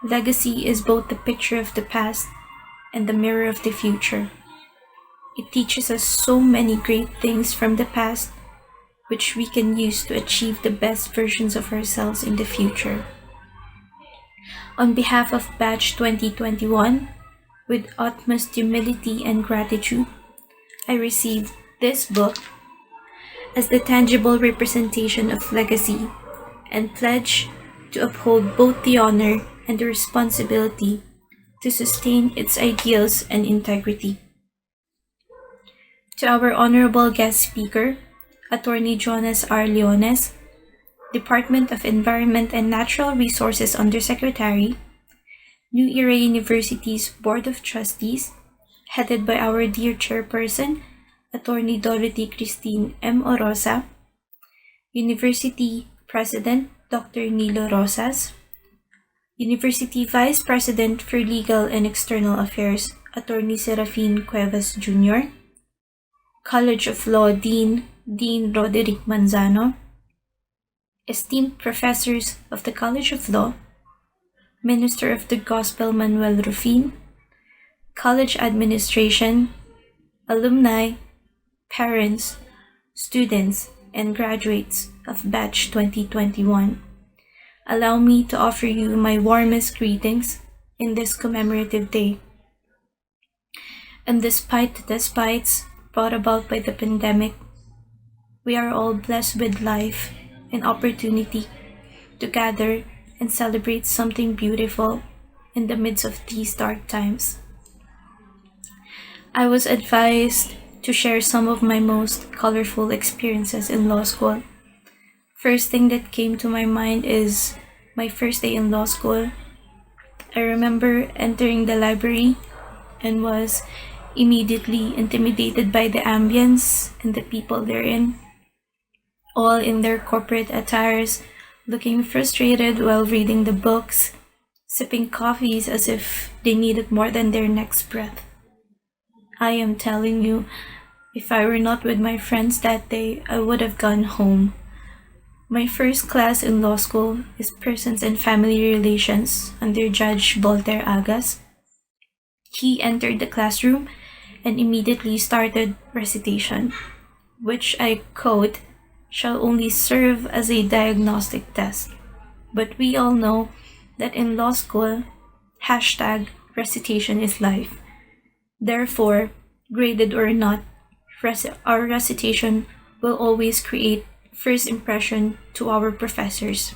Legacy is both the picture of the past and the mirror of the future. It teaches us so many great things from the past, which we can use to achieve the best versions of ourselves in the future. On behalf of Batch 2021, with utmost humility and gratitude, I received this book as the tangible representation of legacy and pledge to uphold both the honor and the responsibility to sustain its ideals and integrity. To our honorable guest speaker, Attorney Jonas R. Leones, Department of Environment and Natural Resources Undersecretary, New Era University's Board of Trustees, headed by our dear chairperson, Attorney Dorothy Christine M. Orosa, University President Dr. Nilo Rosas, University Vice President for Legal and External Affairs, Attorney Serafin Cuevas Jr., College of Law Dean Roderick Manzano, esteemed professors of the College of Law, Minister of the Gospel Manuel Rufin, college administration, alumni, parents, students, and graduates of Batch 2021. Allow me to offer you my warmest greetings in this commemorative day. And despite the despites brought about by the pandemic, we are all blessed with life and opportunity to gather and celebrate something beautiful in the midst of these dark times. I was advised to share some of my most colorful experiences in law school. First thing that came to my mind is my first day in law school. I remember entering the library and was immediately intimidated by the ambience and the people therein, all in their corporate attires, looking frustrated while reading the books, sipping coffees as if they needed more than their next breath. I am telling you, if I were not with my friends that day, I would have gone home. My first class in law school is Persons and Family Relations under Judge Voltaire Agas. He entered the classroom and immediately started recitation, which I quote, shall only serve as a diagnostic test. But we all know that in law school, #recitation is life. Therefore, graded or not, our recitation will always create first impression to our professors.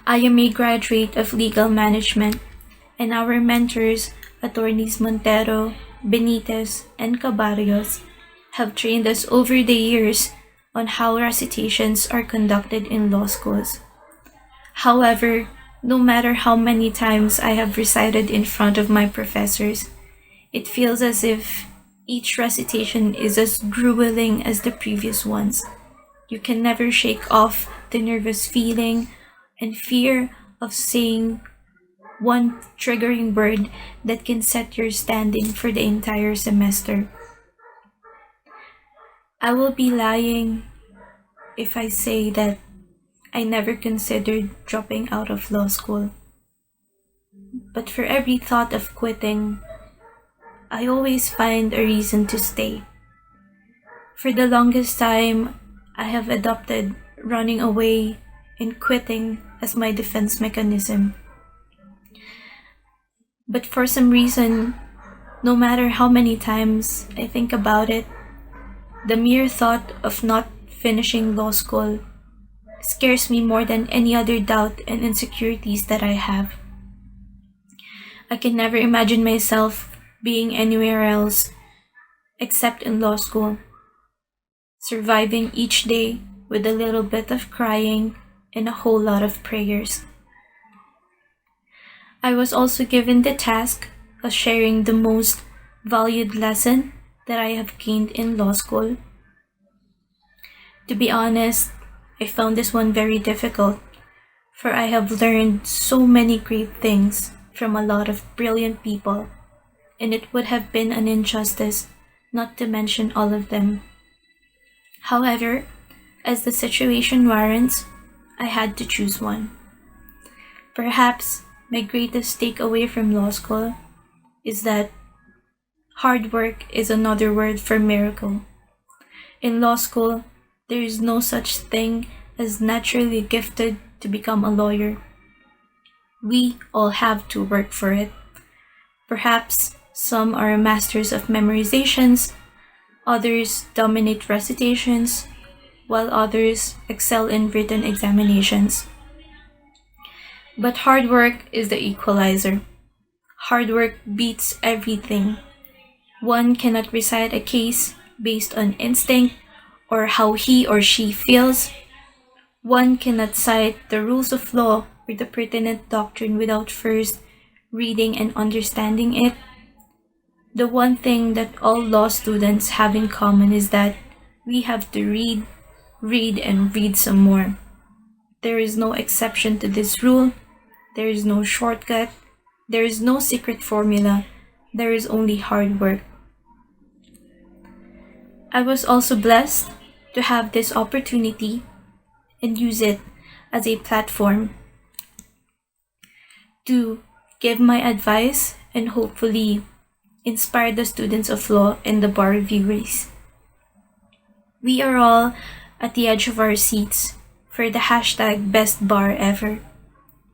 I am a graduate of legal management, and our mentors, attorneys Montero, Benitez, and Cabarrios, have trained us over the years on how recitations are conducted in law schools. However, no matter how many times I have recited in front of my professors, it feels as if each recitation is as grueling as the previous ones. You can never shake off the nervous feeling and fear of saying one triggering word that can set your standing for the entire semester. I will be lying if I say that I never considered dropping out of law school. But for every thought of quitting, I always find a reason to stay. For the longest time, I have adopted running away and quitting as my defense mechanism. But for some reason, no matter how many times I think about it, the mere thought of not finishing law school scares me more than any other doubt and insecurities that I have. I can never imagine myself being anywhere else except in law school, surviving each day with a little bit of crying and a whole lot of prayers. I was also given the task of sharing the most valued lesson that I have gained in law school. To be honest, I found this one very difficult, for I have learned so many great things from a lot of brilliant people, and it would have been an injustice not to mention all of them. However, as the situation warrants, I had to choose one. Perhaps my greatest takeaway from law school is that hard work is another word for miracle. In law school, there is no such thing as naturally gifted to become a lawyer. We all have to work for it. Perhaps some are masters of memorizations, others dominate recitations, while others excel in written examinations. But hard work is the equalizer. Hard work beats everything. One cannot recite a case based on instinct or how he or she feels. One cannot cite the rules of law or the pertinent doctrine without first reading and understanding it. The one thing that all law students have in common is that we have to read, and read some more. There is no exception to this rule. There is no shortcut. There is no secret formula. There is only hard work. I was also blessed to have this opportunity and use it as a platform to give my advice and hopefully inspire the students of law and the bar review race. We are all at the edge of our seats for the hashtag best bar ever,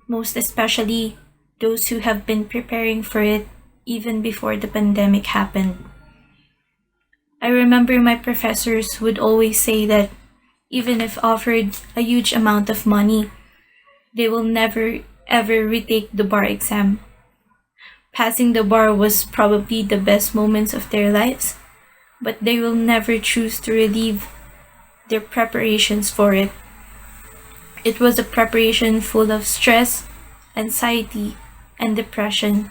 most especially those who have been preparing for it even before the pandemic happened. I remember my professors would always say that even if offered a huge amount of money, they will never ever retake the bar exam. Passing the bar was probably the best moments of their lives, but they will never choose to relieve their preparations for it. It was a preparation full of stress, anxiety, and depression,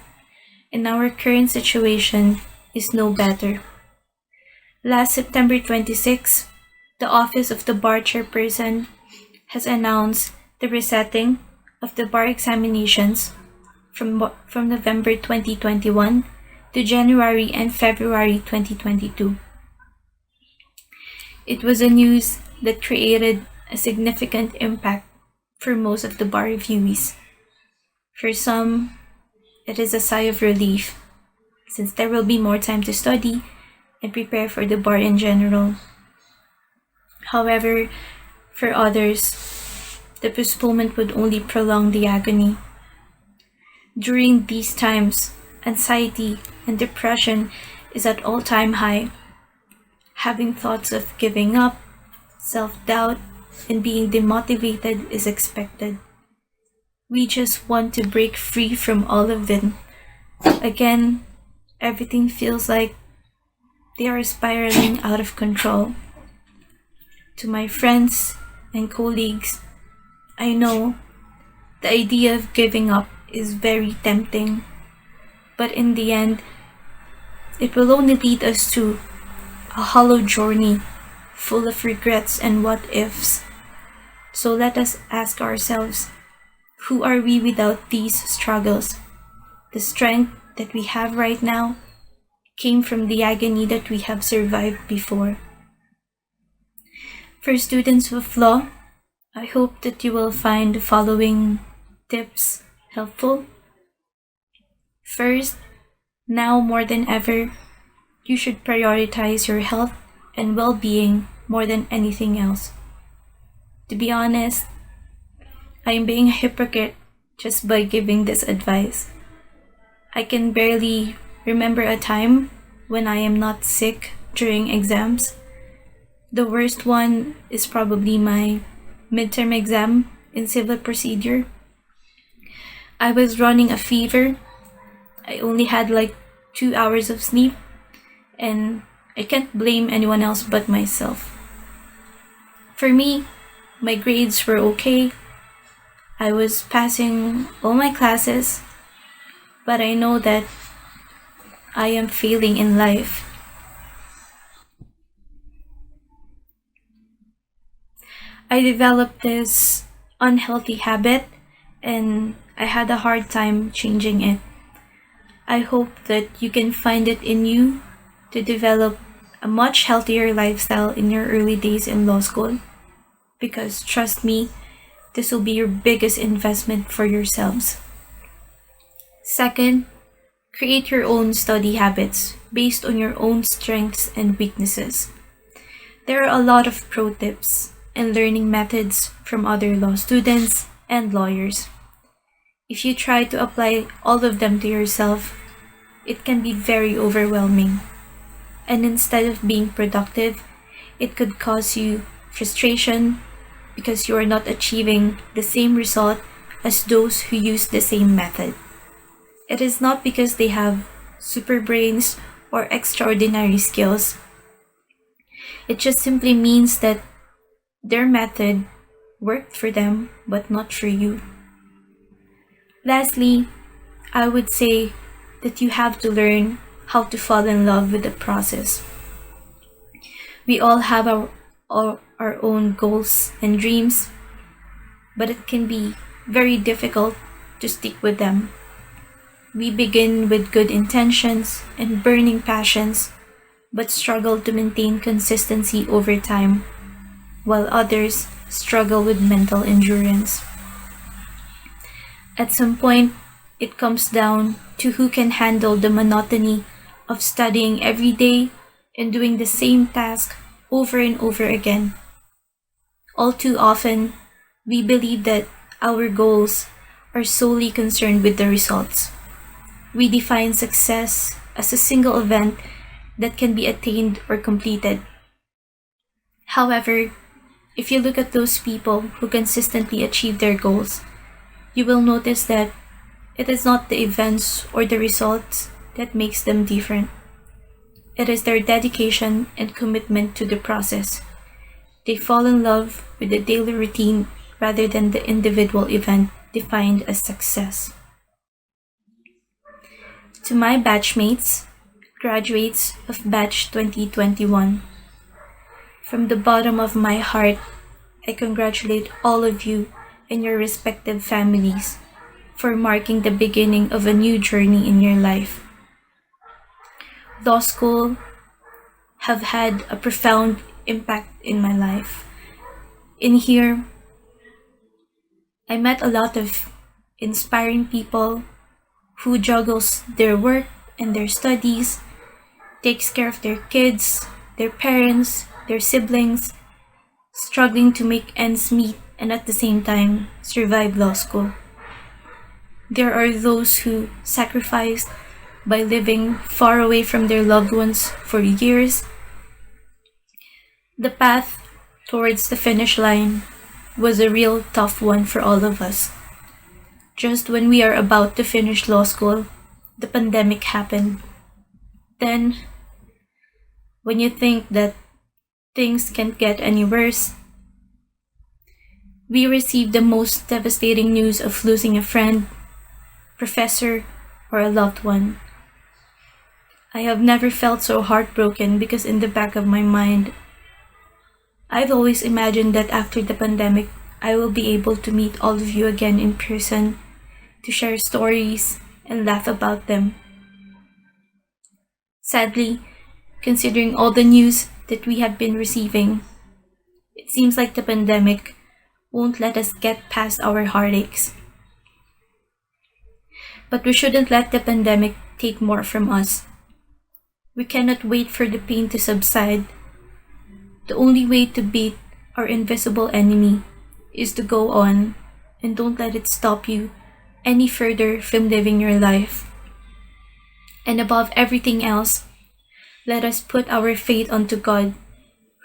and our current situation is no better. Last September 26, the Office of the Bar Chairperson has announced the resetting of the bar examinations from November 2021 to January and February 2022. It was a news that created a significant impact for most of the bar reviewees. For some, it is a sigh of relief, since there will be more time to study and prepare for the bar in general. However, for others, the postponement would only prolong the agony. During these times, anxiety and depression is at all-time high. Having thoughts of giving up, self-doubt, and being demotivated is expected. We just want to break free from all of it. Again, everything feels like they are spiraling out of control. To my friends and colleagues, I know the idea of giving up is very tempting, but in the end, it will only lead us to a hollow journey full of regrets and what ifs. So let us ask ourselves, who are we without these struggles? The strength that we have right now came from the agony that we have survived before. For students of law, I hope that you will find the following tips helpful. First, now more than ever, you should prioritize your health and well-being more than anything else. To be honest, I am being a hypocrite just by giving this advice. I can barely remember a time when I am not sick during exams. The worst one is probably my midterm exam in civil procedure. I was running a fever. I only had like 2 hours of sleep, and I can't blame anyone else but myself. For me, my grades were okay. I was passing all my classes, but I know that I am failing in life. I developed this unhealthy habit and I had a hard time changing it. I hope that you can find it in you to develop a much healthier lifestyle in your early days in law school, because trust me, this will be your biggest investment for yourselves. Second, create your own study habits based on your own strengths and weaknesses. There are a lot of pro tips and learning methods from other law students and lawyers. If you try to apply all of them to yourself, it can be very overwhelming. And instead of being productive, it could cause you frustration because you are not achieving the same result as those who use the same method. It is not because they have super brains or extraordinary skills. It just simply means that their method worked for them but not for you. Lastly, I would say that you have to learn how to fall in love with the process. We all have our own goals and dreams, but it can be very difficult to stick with them. We begin with good intentions and burning passions, but struggle to maintain consistency over time, while others struggle with mental endurance. At some point, it comes down to who can handle the monotony of studying every day and doing the same task over and over again. All too often, we believe that our goals are solely concerned with the results. We define success as a single event that can be attained or completed. However, if you look at those people who consistently achieve their goals, you will notice that it is not the events or the results that makes them different. It is their dedication and commitment to the process. They fall in love with the daily routine rather than the individual event defined as success. To my batchmates, graduates of batch 2021, from the bottom of my heart, I congratulate all of you and your respective families for marking the beginning of a new journey in your life. Law school have had a profound impact in my life. In here, I met a lot of inspiring people who juggles their work and their studies, takes care of their kids, their parents, their siblings, struggling to make ends meet and at the same time survive law school. There are those who sacrificed by living far away from their loved ones for years. The path towards the finish line was a real tough one for all of us. Just when we are about to finish law school, the pandemic happened. Then, when you think that things can't get any worse, we received the most devastating news of losing a friend, professor, or a loved one. I have never felt so heartbroken because in the back of my mind, I've always imagined that after the pandemic, I will be able to meet all of you again in person, to share stories and laugh about them. Sadly, considering all the news that we have been receiving, it seems like the pandemic won't let us get past our heartaches. But we shouldn't let the pandemic take more from us. We cannot wait for the pain to subside. The only way to beat our invisible enemy is to go on, and don't let it stop you any further from living your life. And above everything else, let us put our faith onto God,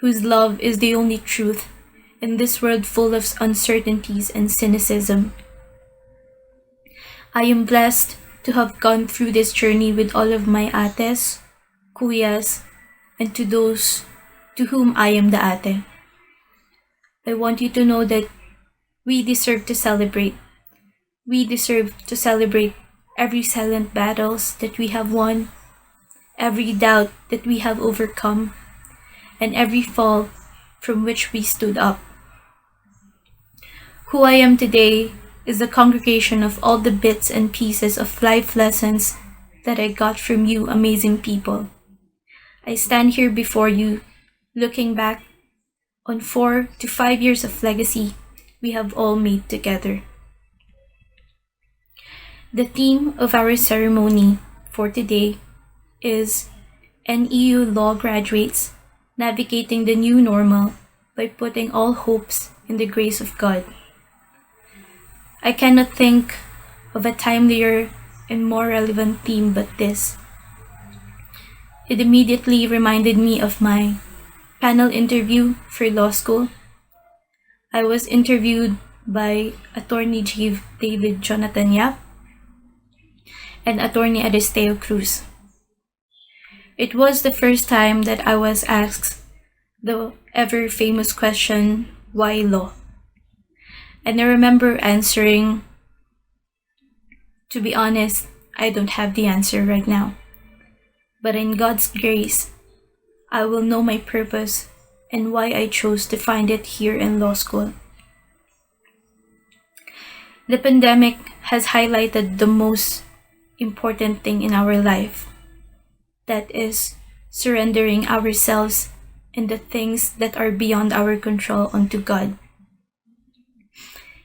whose love is the only truth in this world full of uncertainties and cynicism. I am blessed to have gone through this journey with all of my ates, kuyas, and to those to whom I am the ate. I want you to know that we deserve to celebrate. We deserve to celebrate every silent battles that we have won, every doubt that we have overcome, and every fall from which we stood up. Who I am today is the congregation of all the bits and pieces of life lessons that I got from you amazing people. I stand here before you, looking back on 4 to 5 years of legacy we have all made together. The theme of our ceremony for today is NEU Law Graduates Navigating the New Normal by Putting All Hopes in the Grace of God. I cannot think of a timelier and more relevant theme but this. It immediately reminded me of my panel interview for law school. I was interviewed by Attorney Chief David Jonathan Yap and Attorney Aristeo Cruz. It was the first time that I was asked the ever famous question, why law? And I remember answering, to be honest, I don't have the answer right now. But in God's grace, I will know my purpose and why I chose to find it here in law school. The pandemic has highlighted the most important thing in our life. That is surrendering ourselves and the things that are beyond our control onto God.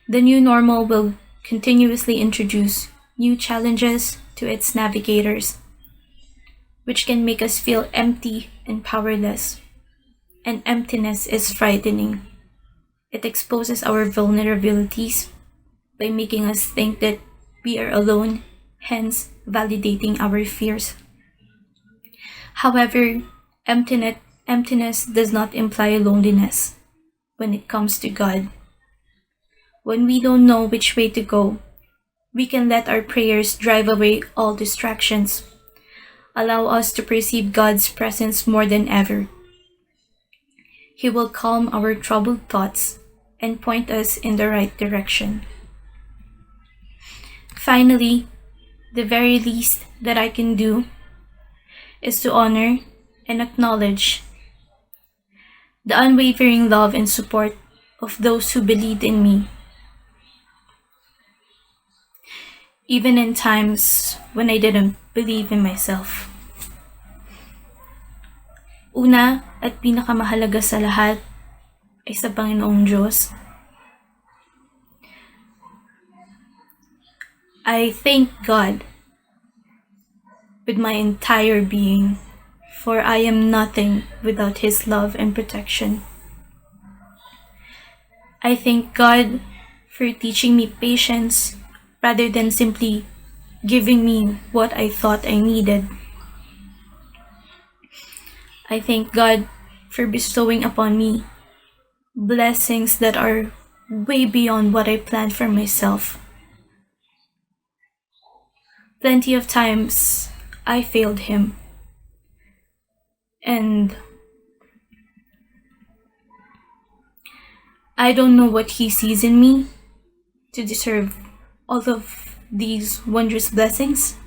The new normal will continuously introduce new challenges to its navigators, which can make us feel empty and powerless. And emptiness is frightening. It exposes our vulnerabilities by making us think that we are alone, hence validating our fears. However, emptiness does not imply loneliness when it comes to God. When we don't know which way to go, we can let our prayers drive away all distractions, allow us to perceive God's presence more than ever. He will calm our troubled thoughts and point us in the right direction. Finally, the very least that I can do is to honor and acknowledge the unwavering love and support of those who believed in me, even in times when I didn't believe in myself. Una at pinakamahalaga sa lahat ay sa Panginoong Diyos. I thank God with my entire being, for I am nothing without His love and protection. I thank God for teaching me patience rather than simply giving me what I thought I needed. I thank God for bestowing upon me blessings that are way beyond what I planned for myself. Plenty of times I failed Him, and I don't know what He sees in me to deserve all of these wondrous blessings.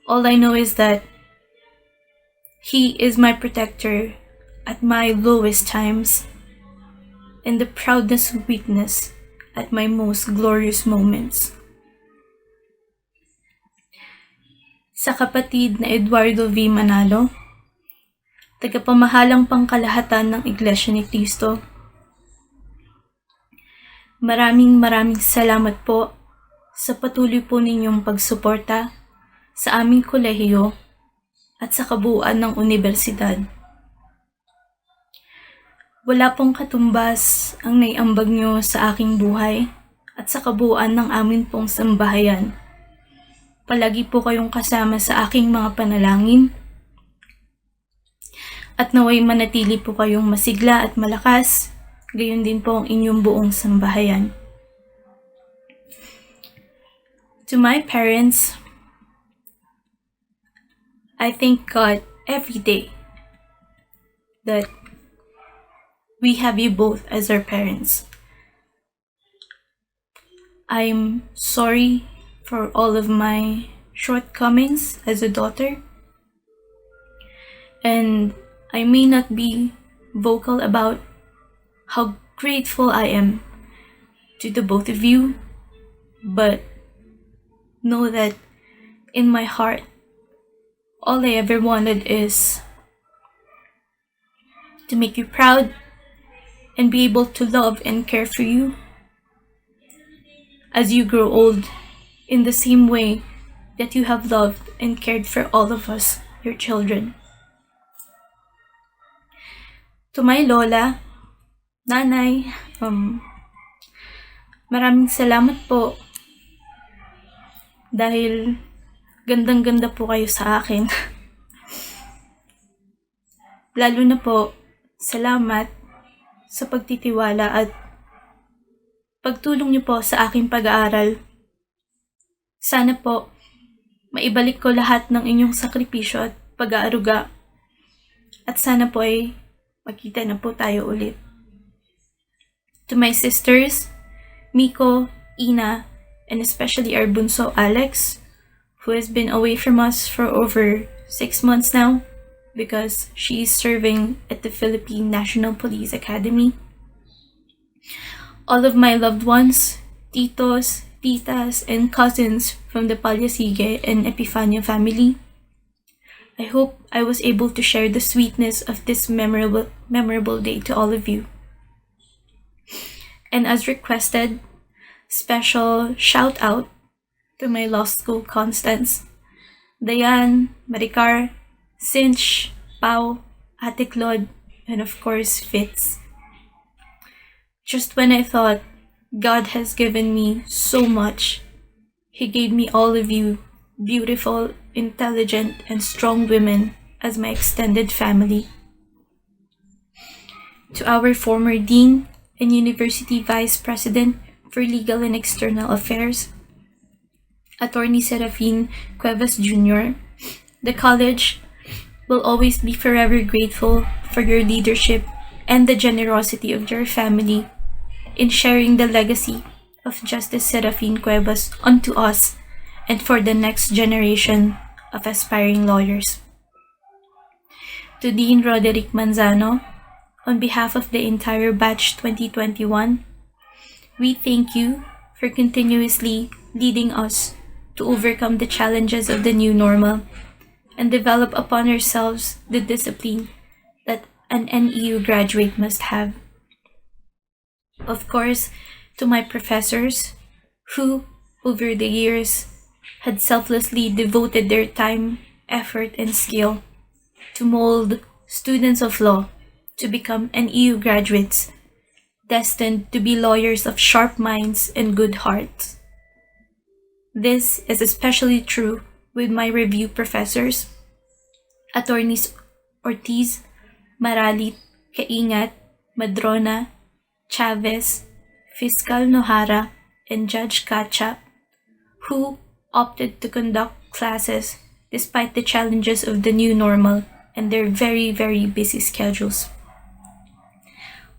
All I know is that He is my protector at my lowest times and the proudest witness at my most glorious moments. Sa kapatid na Eduardo V. Manalo, tagapamahalang pangkalahatan ng Iglesia ni Cristo, maraming salamat po sa patuloy po ninyong pagsuporta sa aming kolehiyo at sa kabuuan ng universidad. Wala pong katumbas ang naiambag nyo sa aking buhay at sa kabuuan ng amin pong sambahayan. Palagi po kayong kasama sa aking mga panalangin at naway manatili po kayong masigla at malakas, gayon din po ang inyong buong sambahayan. To my parents, I thank God every day that we have you both as our parents. I'm sorry for all of my shortcomings as a daughter, and I may not be vocal about how grateful I am to the both of you, but know that in my heart, all I ever wanted is to make you proud and be able to love and care for you as you grow old in the same way that you have loved and cared for all of us, your children. To my lola, nanay, maraming salamat po dahil gandang-ganda po kayo sa akin. Lalo na po, salamat sa pagtitiwala at pagtulong niyo po sa aking pag-aaral. Sana po, maibalik ko lahat ng inyong sakripisyo at pag-aaruga. At sana po ay magkita na po tayo ulit. To my sisters, Miko, Ina, and especially our bunso Alex, who has been away from us for over 6 months now because she is serving at the Philippine National Police Academy. All of my loved ones, titos, titas, and cousins from the Palyasige and Epifania family. I hope I was able to share the sweetness of this memorable day to all of you. And as requested, special shout out to my law school constants, Dayan, Maricar, Cinch, Pau, Ate Claude, and of course Fitz. Just when I thought God has given me so much, He gave me all of you, beautiful, intelligent, and strong women as my extended family. To our former Dean and University Vice President for Legal and External Affairs, Attorney Serafin Cuevas Jr., the college will always be forever grateful for your leadership and the generosity of your family in sharing the legacy of Justice Serafin Cuevas onto us and for the next generation of aspiring lawyers. To Dean Roderick Manzano, on behalf of the entire Batch 2021, we thank you for continuously leading us to overcome the challenges of the new normal and develop upon ourselves the discipline that an NEU graduate must have. Of course, to my professors who, over the years, had selflessly devoted their time, effort, and skill to mold students of law to become NEU graduates destined to be lawyers of sharp minds and good hearts. This is especially true with my review professors, Attorneys Ortiz, Maralit, Kaingat, Madrona, Chavez, Fiscal Nohara, and Judge Kacha, who opted to conduct classes despite the challenges of the new normal and their very, very busy schedules.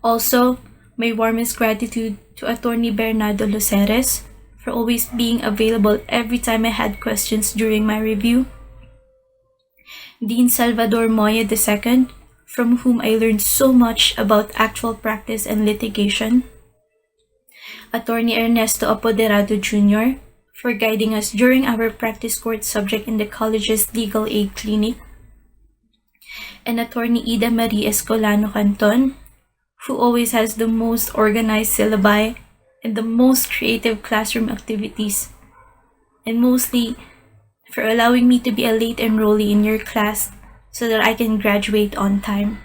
Also, my warmest gratitude to Attorney Bernardo Luceres for always being available every time I had questions during my review. Dean Salvador Moya II, from whom I learned so much about actual practice and litigation. Attorney Ernesto Apoderado Jr., for guiding us during our practice court subject in the college's legal aid clinic. And Attorney Ida Marie Escolano Canton, who always has the most organized syllabi and the most creative classroom activities, and mostly for allowing me to be a late enrollee in your class so that I can graduate on time.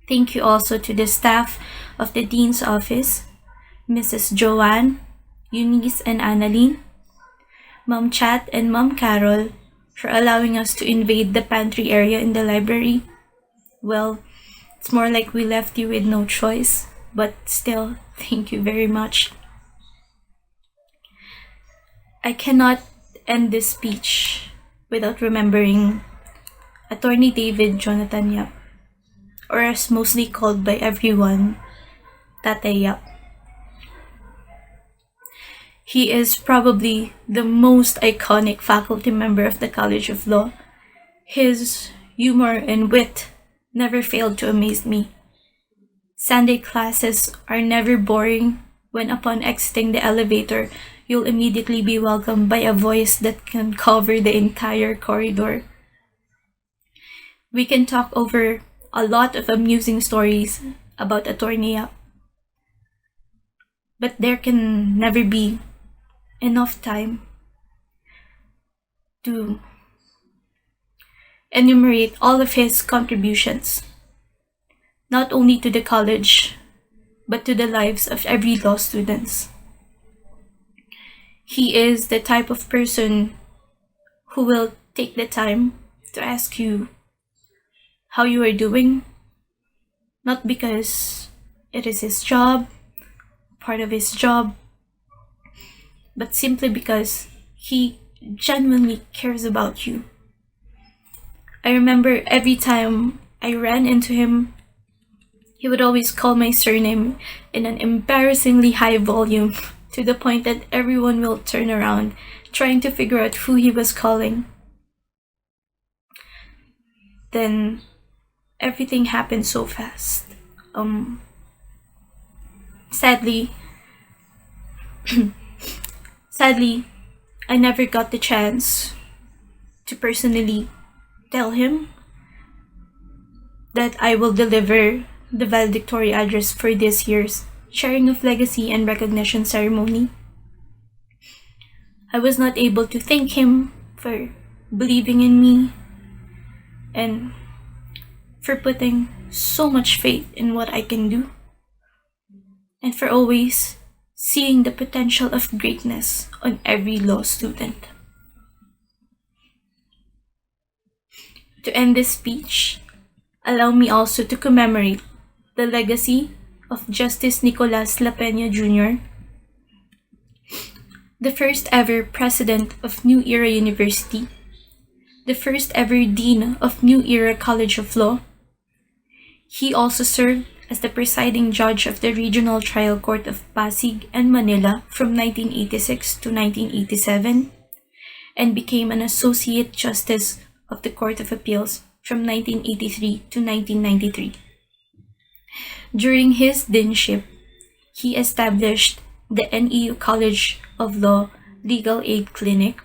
Thank you also to the staff of the Dean's Office, Mrs. Joanne, Eunice and Annalyn, Ma'am Chat and Ma'am Carol, for allowing us to invade the pantry area in the library. Well, it's more like we left you with no choice, but still, thank you very much. I cannot end this speech without remembering Attorney David Jonathan Yap, or as mostly called by everyone, Tatay Yap. He is probably the most iconic faculty member of the College of Law. His humor and wit never failed to amaze me. Sunday classes are never boring when upon exiting the elevator, you'll immediately be welcomed by a voice that can cover the entire corridor. We can talk over a lot of amusing stories about Attorney Yap, but there can never be enough time to enumerate all of his contributions, not only to the college, but to the lives of every law students. He is the type of person who will take the time to ask you how you are doing, not because it is his job, part of his job, but simply because he genuinely cares about you. I remember every time I ran into him, He would always call my surname in an embarrassingly high volume to the point that everyone will turn around trying to figure out who he was calling. Then everything happened so fast. Sadly, I never got the chance to personally tell him that I will deliver the valedictory address for this year's Sharing of Legacy and Recognition ceremony. I was not able to thank him for believing in me and for putting so much faith in what I can do, and for always seeing the potential of greatness on every law student. To end this speech, allow me also to commemorate the legacy of Justice Nicolas La Peña Jr., the first ever president of New Era University, the first ever dean of New Era College of Law. He also served as the presiding judge of the Regional Trial Court of Pasig and Manila from 1986 to 1987, and became an associate justice of the Court of Appeals from 1983 to 1993. During his deanship, he established the NEU College of Law Legal Aid Clinic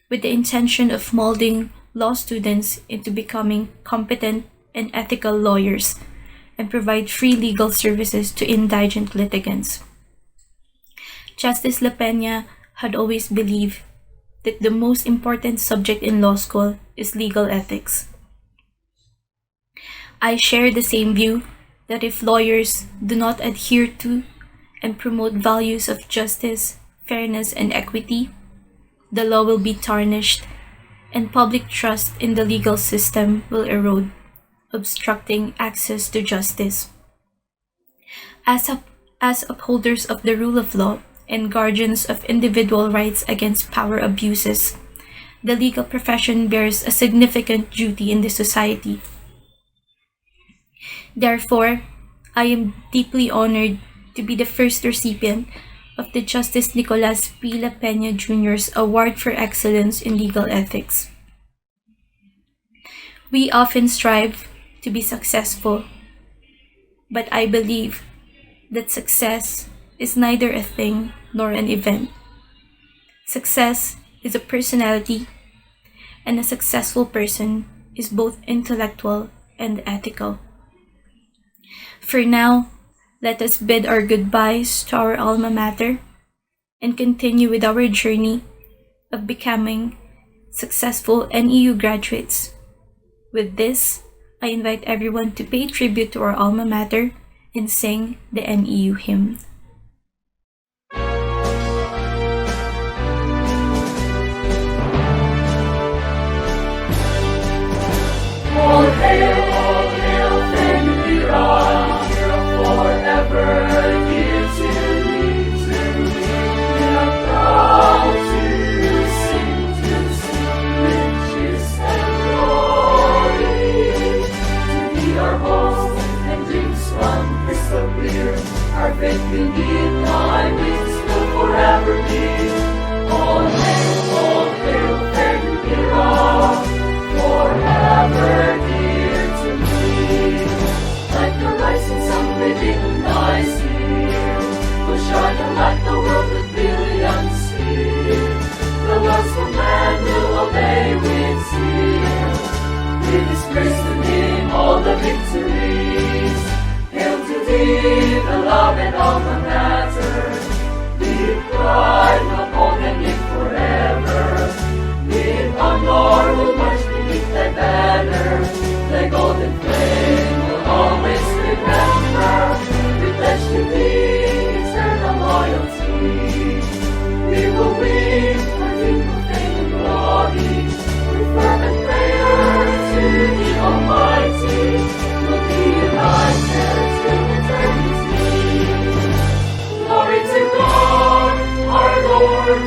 with the intention of molding law students into becoming competent and ethical lawyers and provide free legal services to indigent litigants. Justice La Peña had always believed that the most important subject in law school is legal ethics. I share the same view that if lawyers do not adhere to and promote values of justice, fairness, and equity, the law will be tarnished and public trust in the legal system will erode, obstructing access to justice. As upholders of the rule of law and guardians of individual rights against power abuses, the legal profession bears a significant duty in the society. Therefore, I am deeply honored to be the first recipient of the Justice Nicolas P. La Peña Jr.'s Award for Excellence in Legal Ethics. We often strive to be successful, but I believe that success is neither a thing nor an event. Success is a personality, and a successful person is both intellectual and ethical. For now, let us bid our goodbyes to our alma mater and continue with our journey of becoming successful NEU graduates. With this, I invite everyone to pay tribute to our alma mater and sing the NEU hymn. All hail, Fenira, forever dear to me. We are proud to sing riches and glory. To be our host and dreams run crystal clear. Our faith beneath thy wings will forever be. All hail, Fenira, forever dear to me. Like the rising sun within thy sphere, will shine like the world with brilliant sphere. The Lord's command will obey with zeal. We disgrace to him all the victories. Hail to thee, the love and alma mater. With pride, uphold and live forever. With honor, we'll march beneath thy banner. Thy golden flame will always remember. We pledge to thee eternal loyalty. We will win for drink of fame and glory. With fervent prayer to the Almighty, we'll be united till eternity. Glory to God, our Lord.